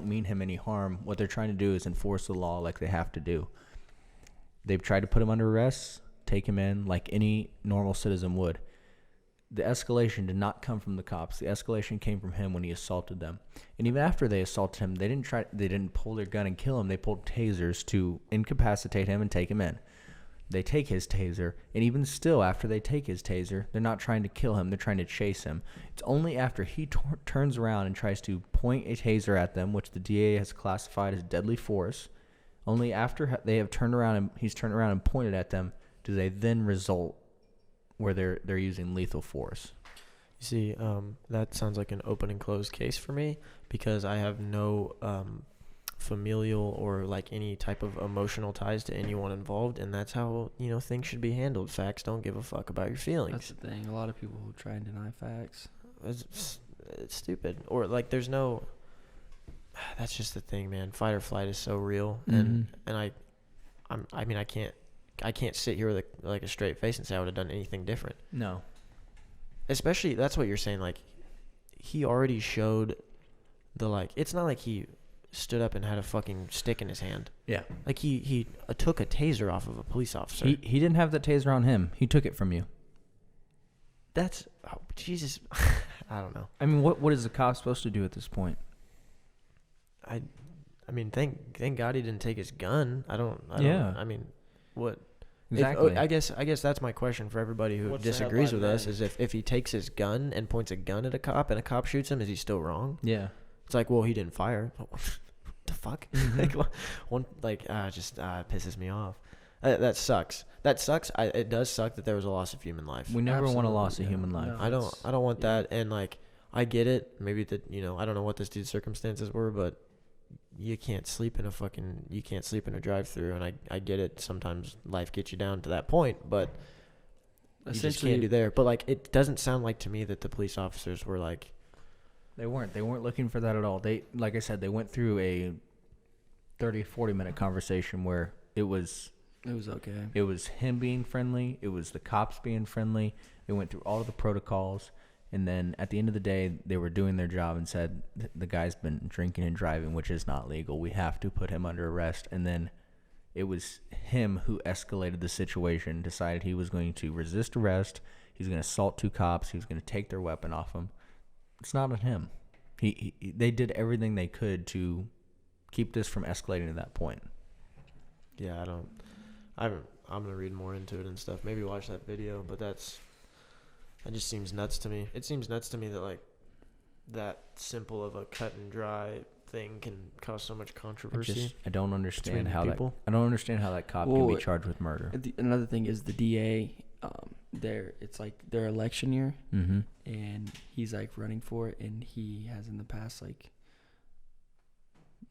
mean him any harm. What they're trying to do is enforce the law like they have to do. They've tried to put him under arrest, take him in like any normal citizen would. The escalation did not come from the cops. The escalation came from him when he assaulted them. And even after they assaulted him, they didn't pull their gun and kill him. They pulled tasers to incapacitate him and take him in. They take his taser, and even still, after they take his taser, they're not trying to kill him. They're trying to chase him. It's only after he turns around and tries to point a taser at them, which the DA has classified as deadly force, only after they have turned around and he's turned around and pointed at them, do they then result where they're using lethal force. You see, that sounds like an open and closed case for me because I have no familial or like any type of emotional ties to anyone involved, and that's how things should be handled. Facts don't give a fuck about your feelings. That's the thing. A lot of people who try and deny facts. It's stupid. Or like there's no. That's just the thing, man. Fight or flight is so real, and I can't sit here with like a straight face and say I would have done anything different. No. Especially, that's what you're saying. Like, he already showed the, like, it's not like he stood up and had a fucking stick in his hand. Yeah. Like he took a taser off of a police officer. He didn't have the taser on him. He took it from you. That's Jesus. I don't know. I mean, what is the cop supposed to do at this point? I mean, thank God he didn't take his gun. I don't. Yeah. I mean, what? Exactly. I guess that's my question for everybody who What's the disagrees with headline us then? is if he takes his gun and points a gun at a cop and a cop shoots him, is he still wrong? Yeah. It's like, well, he didn't fire. What the fuck? Mm-hmm. It pisses me off. That sucks. That sucks. It does suck that there was a loss of human life. We never want a loss of Absolutely, human yeah. life. No. I don't want that. And like, I get it. Maybe that, I don't know what this dude's circumstances were, but you can't sleep in a drive-through. And I get it. Sometimes life gets you down to that point, but you just Essentially, can't do there. But like, it doesn't sound like to me that the police officers were like, They weren't looking for that at all. They, like I said, they went through a 30-40 minute conversation where it was okay. It was him being friendly. It was the cops being friendly. They went through all of the protocols. And then at the end of the day, they were doing their job and said, the guy's been drinking and driving, which is not legal. We have to put him under arrest. And then it was him who escalated the situation, decided he was going to resist arrest. He was going to assault 2 cops. He was going to take their weapon off him. It's not on him. They did everything they could to keep this from escalating to that point. yeah, I'm going to read more into it and stuff. Maybe watch that video, but that just seems nuts to me. It seems nuts to me that like that simple of a cut and dry thing can cause so much controversy. I don't understand between how people. I don't understand how that cop can be Well, charged with murder. Another thing is the DA. It's like their election year, Mm-hmm. and he's like running for it, and he has in the past like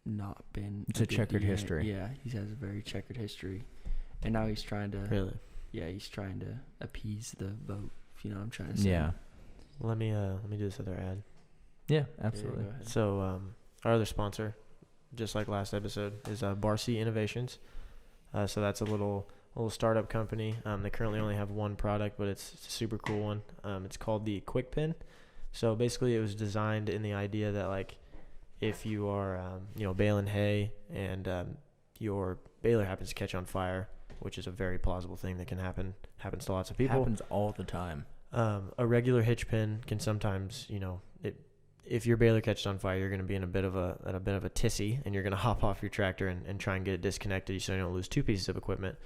not been. It's a good checkered DA. history. Yeah, he has a very checkered history, and now he's trying to. Really? Yeah, he's trying to appease the vote. If you know what I'm trying to say. Yeah. Let me do this other ad. Yeah, Yeah, absolutely. go ahead. So our other sponsor, just like last episode, is Barcy Innovations. So that's a little startup company. They currently only have one product, but it's a super cool one. It's called the Quick Pin. So basically, it was designed in the idea that like if you are baling hay and your baler happens to catch on fire, which is a very plausible thing that can happens to lots of people. Happens all the time. A regular hitch pin can sometimes, if your baler catches on fire, you're going to be in a bit of a tissy, and you're going to hop off your tractor and try and get it disconnected so you don't lose 2 pieces of equipment.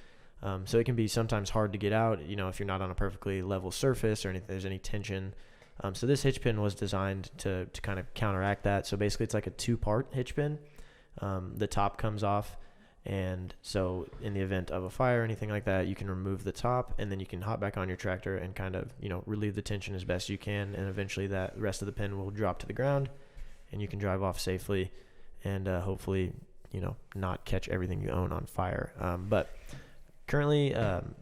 So it can be sometimes hard to get out, if you're not on a perfectly level surface or there's any tension. So this hitch pin was designed to kind of counteract that. So basically, it's like a 2-part hitch pin. The top comes off. And so in the event of a fire or anything like that, you can remove the top, and then you can hop back on your tractor and kind of, relieve the tension as best you can. And eventually that rest of the pin will drop to the ground and you can drive off safely and hopefully, not catch everything you own on fire. But currently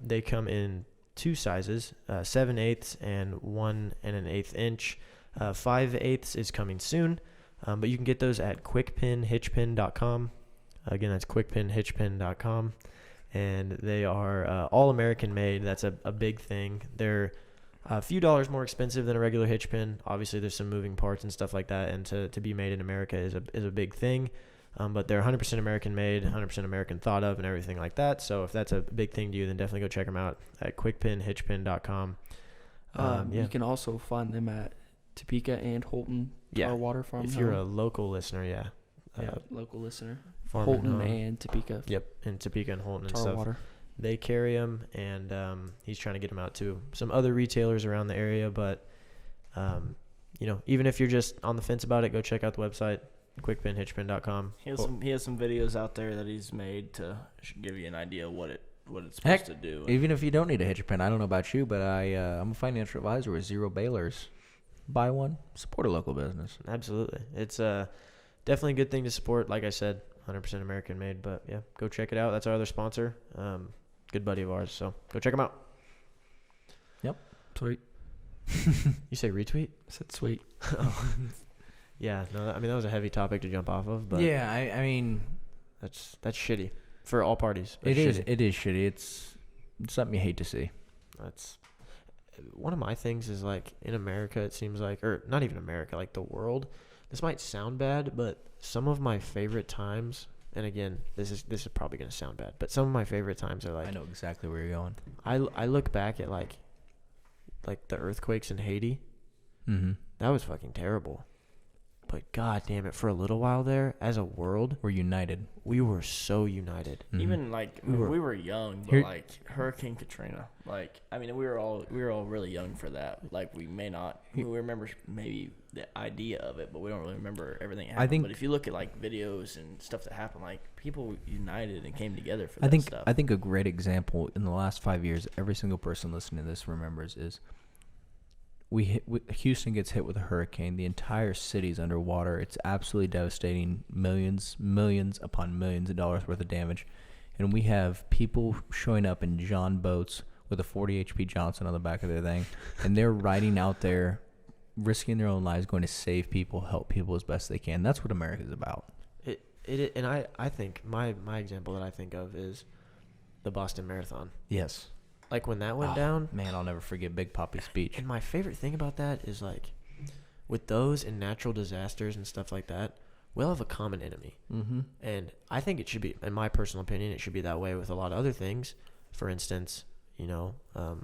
they come in 2 sizes, 7/8 and 1 1/8 inch. 5/8 is coming soon, but you can get those at quickpinhitchpin.com. Again, that's quickpinhitchpin.com, and they are all American made. That's a big thing. They're a few dollars more expensive than a regular hitch pin. Obviously, there's some moving parts and stuff like that, and to be made in America is a big thing. But they're 100% American made, 100% American thought of, and everything like that. So if that's a big thing to you, then definitely go check them out at quickpinhitchpin.com. You can also find them at Topeka and Holton Tar Water Farm. If you're a local listener, local listener. Farm Holton and Topeka. Yep, and Topeka and Holton and Tar stuff. Water. They carry them, and he's trying to get them out to some other retailers around the area. But, even if you're just on the fence about it, go check out the website, quickpinhitchpin.com. He has some videos out there that he's made to give you an idea of what it's supposed to do. Even if you don't need a hitch pin, I don't know about you, but I'm a financial advisor with 0 balers. Buy one, support a local business. Absolutely. It's definitely a good thing to support. Like I said, 100% American made. But, yeah, go check it out. That's our other sponsor. Good buddy of ours. So go check them out. Yep. Sweet. You say retweet? I said sweet. Yeah. No, that was a heavy topic to jump off of. But Yeah, I mean, that's shitty for all parties. That's it is. shitty. It is shitty. It's something you hate to see. That's one of my things is like in America, it seems like, or not even America, like the world, this might sound bad, but some of my favorite times, and again, this is probably gonna sound bad, but some of my favorite times are like, I know exactly where you're going. I look back at like the earthquakes in Haiti. Mm-hmm. That was fucking terrible. But god damn it, for a little while there, as a world, We're united. we were so united. Mhm. Even like We were- we were young, but Here- like Hurricane Katrina, like I mean we were all really young for that. Like we may not we remember maybe the idea of it, but we don't really remember everything that happened. think- but if you look at like videos and stuff that happened, like people united and came together for I that think stuff. I think a great example in the last 5 years, every single person listening to this remembers is Houston gets hit with a hurricane. The entire city's underwater. It's absolutely devastating. Millions upon millions of dollars worth of damage, and we have people showing up in John boats with a 40 HP Johnson on the back of their thing, and they're riding out there, risking their own lives, going to save people, help people as best they can. That's what America's about. And I think my example that I think of is the Boston Marathon. Yes. Like when that went down, Man, I'll never forget Big Poppy's speech. and my favorite thing about that is like with those and natural disasters and stuff like that, we'll have a common enemy. Mm-hmm. And I think it should be, in my personal opinion, it should be that way with a lot of other things. For instance, the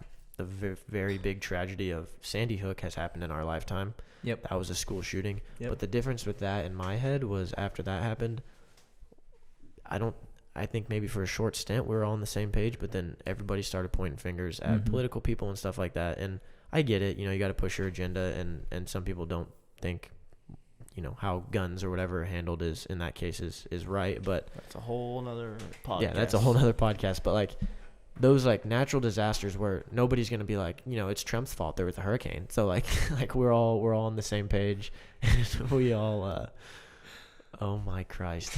very big tragedy of Sandy Hook has happened in our lifetime. Yep. That was a school shooting. Yep. But the difference with that in my head was after that happened, I think maybe for a short stint we were all on the same page, but then everybody started pointing fingers at Mhm. political people and stuff like that. And I get it, you got to push your agenda, and some people don't think, how guns or whatever are handled is in that case is right. But that's a whole nother podcast. yeah, that's a whole nother podcast. But like those like natural disasters where nobody's gonna be like, it's Trump's fault there was a hurricane. So like we're all on the same page. We all oh my Christ.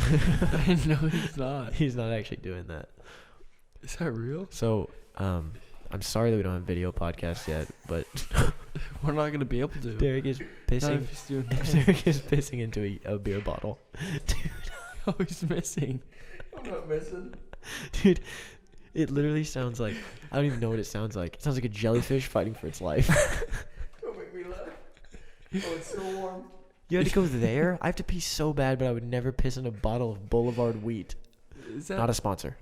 No, he's not. He's not actually doing that. Is that real? So, I'm sorry that we don't have video podcast yet, but We're not gonna be able to. Derek is Not pissing. if he's doing Derek is pissing into a beer bottle. Oh, he's missing. I'm not missing. Dude, it literally sounds like, I don't even know what it sounds like. It sounds like a jellyfish fighting for its life. Don't make me laugh. Oh, it's so warm. You had to go there? I have to pee so bad, but I would never piss in a bottle of Boulevard wheat. Is that Not a sponsor.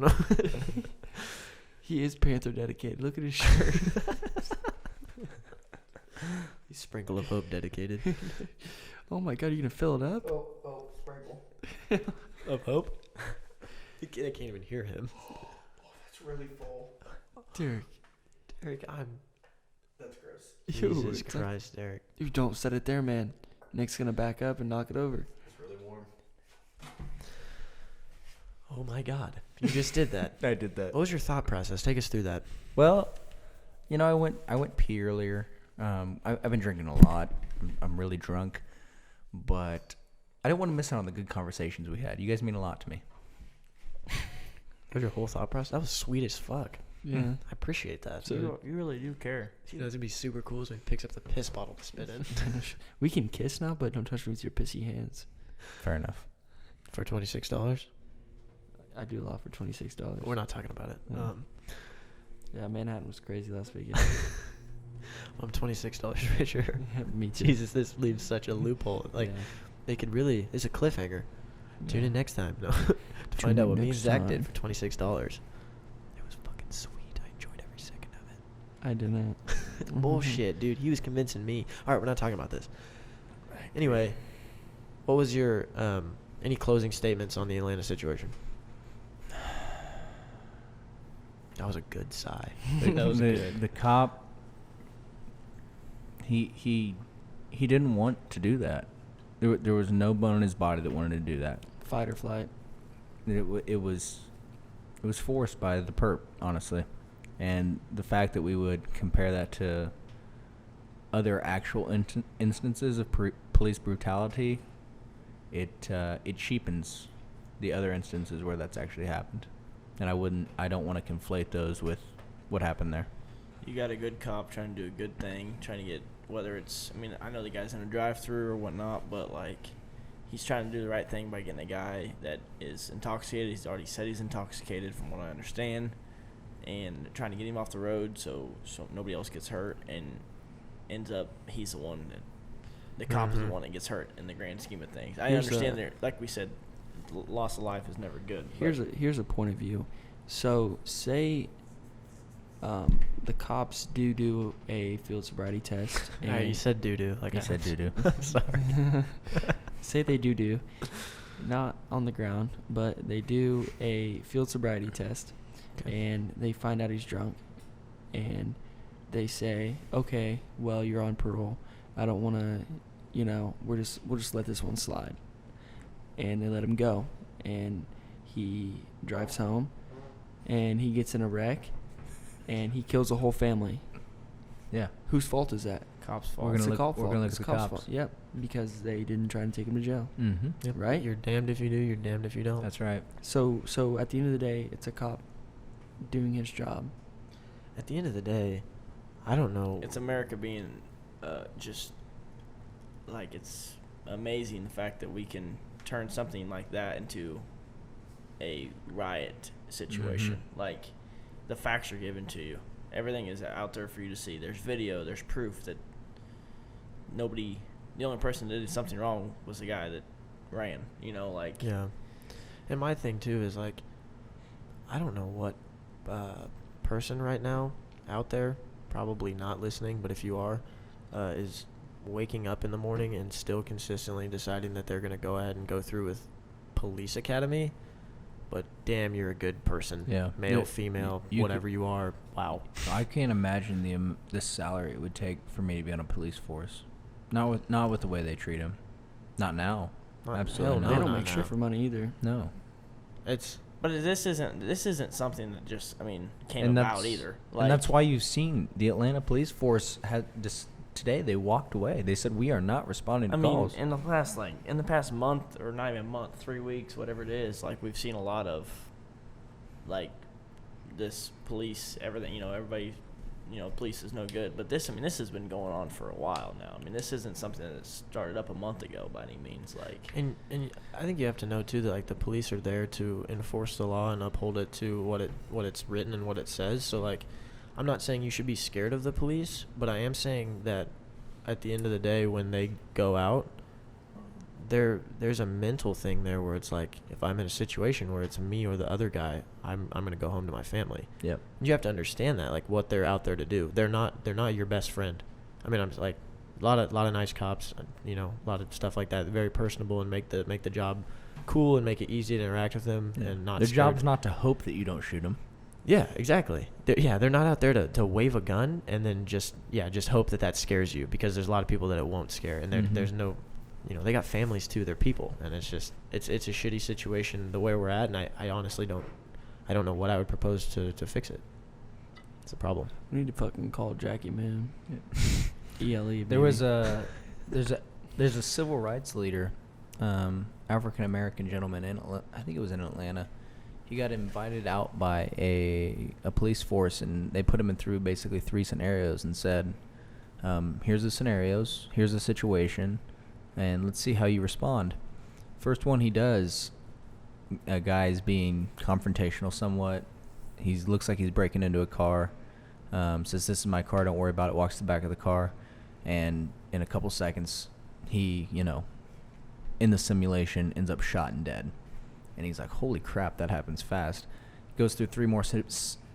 He is Panther dedicated. Look at his shirt. Sprinkle of Hope dedicated. Oh my God, are you gonna fill it up? Oh, sprinkle. Of Hope? I can't even hear him. It's really full. Derek, Derek, That's gross. Ew, Jesus it's like- Christ, Derek. you don't set it there, man. Nick's gonna back up and knock it over. It's really warm. Oh my God. You just did that. I did that. What was your thought process? Take us through that. Well, I went pee earlier. I've been drinking a lot. I'm really drunk, but I didn't want to miss out on the good conversations we had. You guys mean a lot to me. What was your whole thought process? That was sweet as fuck. Yeah. I appreciate that. You really do care. It's gonna be super cool so he picks up the piss bottle to spit in. We can kiss now, but don't touch me with your pissy hands. Fair enough. For $26? I do a lot for $26. We're not talking about it. Yeah. Yeah, Manhattan was crazy last weekend. I'm $26 richer. Me too. Jesus, this leaves such a loophole. Like, Yeah. they could really, it's a cliffhanger. Tune Yeah. in next time. No. To Tune find out in what me and next Zach did time. for $26. It was fucking sweet. I enjoyed every second of it. I didn't. Bullshit, dude. He was convincing me. All right, we're not talking about this. Anyway, what was your any closing statements on the Atlanta situation? That was a good sigh. That was good. The cop. He didn't want to do that. There was no bone in his body that wanted to do that. Fight or flight. It was forced by the perp, honestly, and the fact that we would compare that to other actual instances of police brutality, it cheapens the other instances where that's actually happened, and I don't want to conflate those with what happened there. You got a good cop trying to do a good thing, trying to get, whether it's, I know the guy's in a drive-through or whatnot, but, he's trying to do the right thing by getting a guy that is intoxicated. He's already said he's intoxicated from what I understand, and trying to get him off the road so nobody else gets hurt, and ends up he's the one that the cop is the Mhm. one that gets hurt in the grand scheme of things. I Here's understand a- there, like we said, loss of life is never good. Here's a point of view. So say the cops do a field sobriety test. you and said doo-doo. Like He I said doo-doo. Sorry. say they do, not on the ground, but they do a field sobriety test, Okay. and they find out he's drunk, and they say, okay, well, you're on parole. I don't want to, we'll just let this one slide, and they let him go, and he drives home, and he gets in a wreck, and he kills a whole family. Yeah. Whose fault is that? Cops' We're fault. gonna It's the look- cop we're fault. gonna look It's at the the cop's cops. fault. Yep, because they didn't try to take him to jail. Mm-hmm. Yep. Right? You're damned if you do. You're damned if you don't. That's right. So at the end of the day, it's a cop doing his job. At the end of the day, I don't know. It's America being just like, it's amazing the fact that we can turn something like that into a riot situation. Mhm. Like, the facts are given to you. Everything is out there for you to see. There's video. There's proof that the only person that did something wrong was the guy that ran. Like. Yeah. And my thing too is like, I don't know what person right now out there, probably not listening, but if you are, is waking up in the morning and still consistently deciding that they're going to go ahead and go through with police academy. But damn, you're a good person. Yeah. Male, Yeah. female, You whatever you are. Wow. I can't imagine the salary it would take for me to be on a police force. Not with the way they treat him. Not now. Not- Absolutely hell not. no, They don't not make now. shit for money either. No. It's But this isn't something that just came And about that's- either. and that's why you've seen the Atlanta police force had just today they walked away. They said we are not responding to calls. in the past month, or not even a month, 3 weeks, whatever it is, like, we've seen a lot of this police, everything, everybody, police is no good. But this has been going on for a while now. This isn't something that started up a month ago by any means. Like, and I think you have to know too that like the police are there to enforce the law and uphold it to what it's written and what it says. So like, I'm not saying you should be scared of the police, but I am saying that at the end of the day, when they go out, there's a mental thing there where it's like, if I'm in a situation where it's me or the other guy, I'm gonna go home to my family. Yep. You have to understand that, like, what they're out there to do. They're not your best friend. I'm just like, a lot of nice cops, a lot of stuff like that, very personable and make the job cool and make it easy to interact with them and not Their scared. job's not to hope that you don't shoot them. Yeah, exactly. They're not out there to wave a gun and then just hope that scares you, because there's a lot of people that it won't scare, and Mhm. there's no, they got families too. They're people, and it's just it's a shitty situation the way we're at, and I honestly don't know what I would propose to fix it. It's a problem. We need to fucking call Jackie, man. ELE. There was there's a civil rights leader, African American gentleman I think it was in Atlanta. He got invited out by a police force, and they put him in through basically 3 scenarios and said, here's the scenarios, here's the situation, and let's see how you respond. First one he does, a guy's being confrontational somewhat. He looks like he's breaking into a car. Says, this is my car, don't worry about it, walks to the back of the car. And in a couple seconds, he, in the simulation, ends up shot and dead. And he's like, holy crap, that happens fast. Goes through 3 more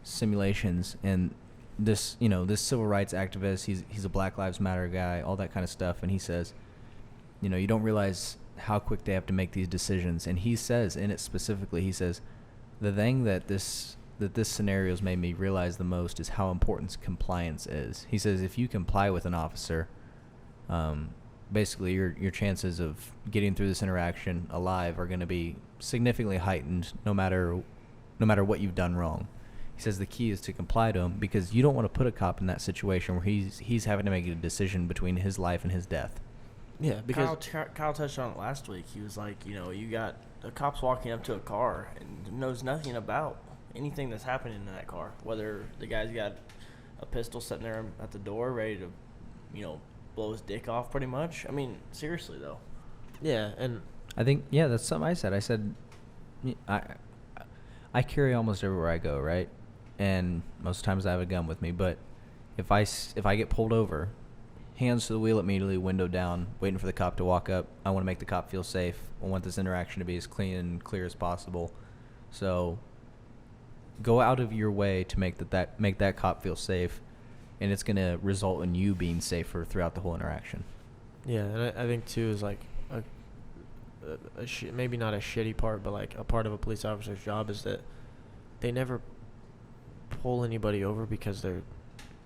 simulations, and this civil rights activist, he's a Black Lives Matter guy, all that kind of stuff, and he says, you don't realize how quick they have to make these decisions. And he says in it specifically, he says, the thing that this scenario's made me realize the most is how important compliance is. He says if you comply with an officer, basically your chances of getting through this interaction alive are going to be significantly heightened no matter what you've done wrong. He says the key is to comply to him, because you don't want to put a cop in that situation where he's having to make a decision between his life and his death. Yeah, because Kyle touched on it last week. He was like, you got the cops walking up to a car and knows nothing about anything that's happening in that car. Whether the guy's got a pistol sitting there at the door ready to, blow his dick off pretty much. Seriously though. yeah, and I think, yeah, that's something I said. I said, I carry almost everywhere I go, right? And most times I have a gun with me. But if I get pulled over, hands to the wheel immediately, window down, waiting for the cop to walk up. I want to make the cop feel safe. I want this interaction to be as clean and clear as possible. So go out of your way to make that cop feel safe, and it's going to result in you being safer throughout the whole interaction. Yeah, and I think too is like maybe not a shitty part, but like a part of a police officer's job is that they never pull anybody over because they're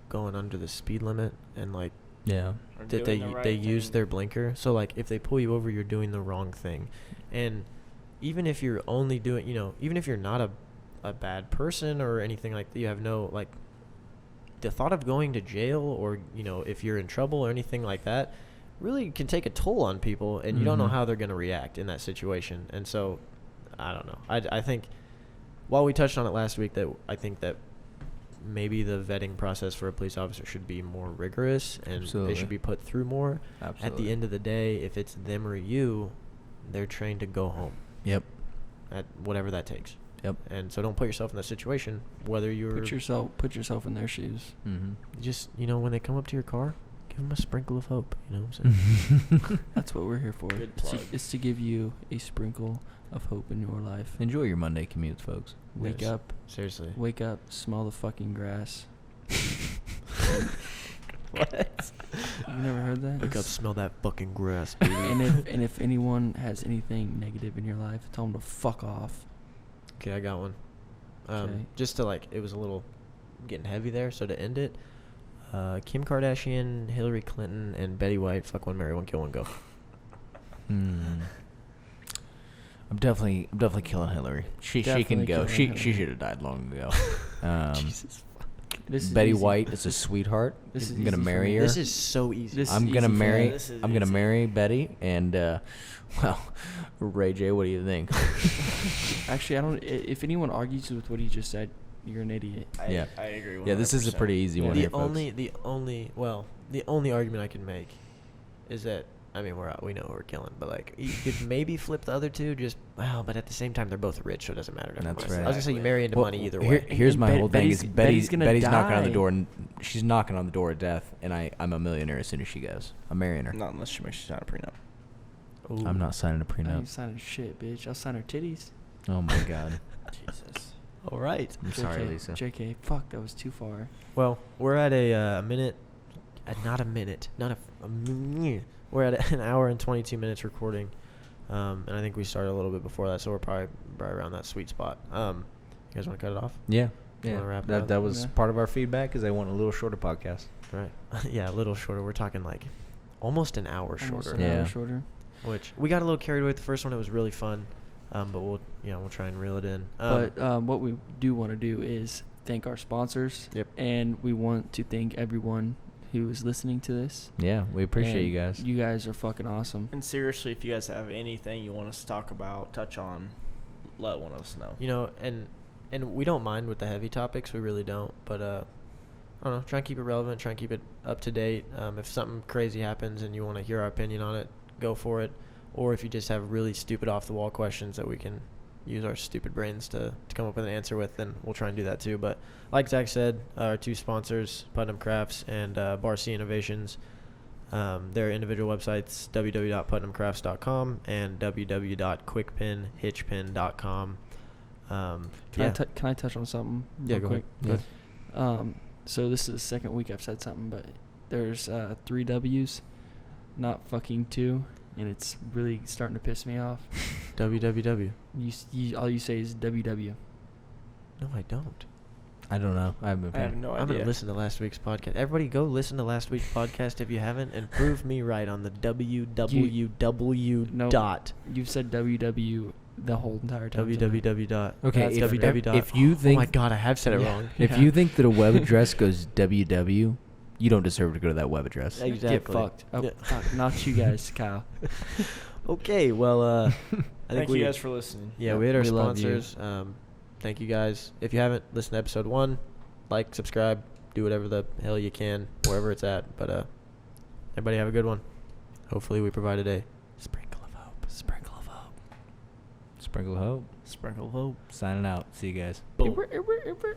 going under the speed limit, and like Yeah. that they use their blinker. So like if they pull you over, you're doing the wrong thing. And even if you're only doing, even if you're not a bad person or anything like that, you have no like the thought of going to jail or if you're in trouble or anything like that really can take a toll on people, and you don't know how they're going to react in that situation. And so I don't know. I think while we touched on it last week, that I think that maybe the vetting process for a police officer should be more rigorous, and Absolutely. they should be put through more. Absolutely. At the end of the day, if it's them or you, they're trained to go home Yep. at whatever that takes. Yep. And so don't put yourself in that situation, whether you're Put yourself in their shoes. Mm-hmm. just, when they come up to your car, give them a sprinkle of hope. You know what I'm saying? That's what we're here for. Good It's plug. it's to give you a sprinkle of hope in your life. Enjoy your Monday commutes, folks. Wake Yes. up, Seriously. wake up, smell the fucking grass. What? You never heard that? Wake up, smell that fucking grass, baby. and if anyone has anything negative in your life, tell them to fuck off. Okay, I got one. Okay. Just to it was a little getting heavy there. So to end it, Kim Kardashian, Hillary Clinton, and Betty White, fuck one, marry one, kill one, go. I'm definitely killing Hillary. She can Definitely go. killing She Hillary. should have died long ago. Jesus. This is Betty easy. White is a sweetheart. This is I'm gonna easy for marry me. her. This is so easy. This- I'm is gonna easy for marry. me. This is I'm gonna easy. marry Betty, and well, Ray J, what do you think? Actually, I don't. If anyone argues with what he just said, you're an idiot. Yeah. I agree. Yeah, this is a 100%. pretty easy one the here, folks. only argument I can make is that we know we're killing, but like you could maybe flip the other two. But at the same time they're both rich, so it doesn't matter. Never That's mind. right. I was gonna say you marry into Well, money either here- way. Here's And my whole thing: Betty's- is Betty's gonna Betty's knocking on the die. door, and she's knocking on the door of death, and I'm a millionaire as soon as she goes. I'm marrying her. Not unless she makes you sign a prenup. Ooh. I'm not signing a I ain't prenup. signing shit, bitch. I'll sign her titties. Oh my god. Jesus. All right. I'm sorry, JK, Lisa. JK, fuck, that was too far. Well, we're at a minute. Not a minute. We're at an hour and 22 minutes recording, and I think we started a little bit before that, so we're probably right around that sweet spot. You guys want to cut it off? Yeah. Wanna Yeah. wrap it That up? that was Yeah. part of our feedback, is they want a little shorter podcast. Right. Yeah, a little shorter. We're talking like almost an hour Almost shorter. an hour Yeah. shorter. Which we got a little carried away with the first one. It was really fun, but we'll try and reel it in. But what we do want to do is thank our sponsors. Yep. And we want to thank everyone who is listening to this. Yeah, we appreciate And you guys. You guys are fucking awesome. And seriously, if you guys have anything you want us to talk about, touch on, let one of us know. And we don't mind with the heavy topics. We really don't. But I don't know. Try and keep it relevant. Try and keep it up to date. If something crazy happens and you want to hear our opinion on it, go for it. Or if you just have really stupid off the wall questions that we can use our stupid brains to come up with an answer with, then we'll try and do that too. But like Zach said, our two sponsors, Putnam Crafts and Bar C Innovations, their individual websites, www.putnamcrafts.com and www.quickpinhitchpin.com. Can I touch on something? Yeah, real go quick? ahead. So this is the second week I've said something, but there's 3 W's, not fucking 2, and it's really starting to piss me off. www. All you say is WW. No, I don't. I don't know. I haven't been I have paying. no I'm idea. gonna listen to last week's podcast. Everybody, go listen to last week's podcast if you haven't, and prove me right on the www No, dot You've said WW the whole entire time. www dot. Okay, That's if- www dot. if you think- oh my god, I have said it Yeah. wrong. If you think that a web address goes www, you don't deserve to go to that web address. Hey, Get Exactly. fucked. Oh, Yeah. fuck, not you guys, Kyle. Okay, well, I think Thank you guys for listening. Yeah, we had our We love you. sponsors. Thank you guys. If you haven't listened to episode 1, like, subscribe, do whatever the hell you can, wherever it's at. But everybody have a good one. Hopefully we provided a sprinkle of hope. Sprinkle of hope. Sprinkle of hope. Sprinkle of hope. Signing out. See you guys. Boom. Ibber, ibber, ibber.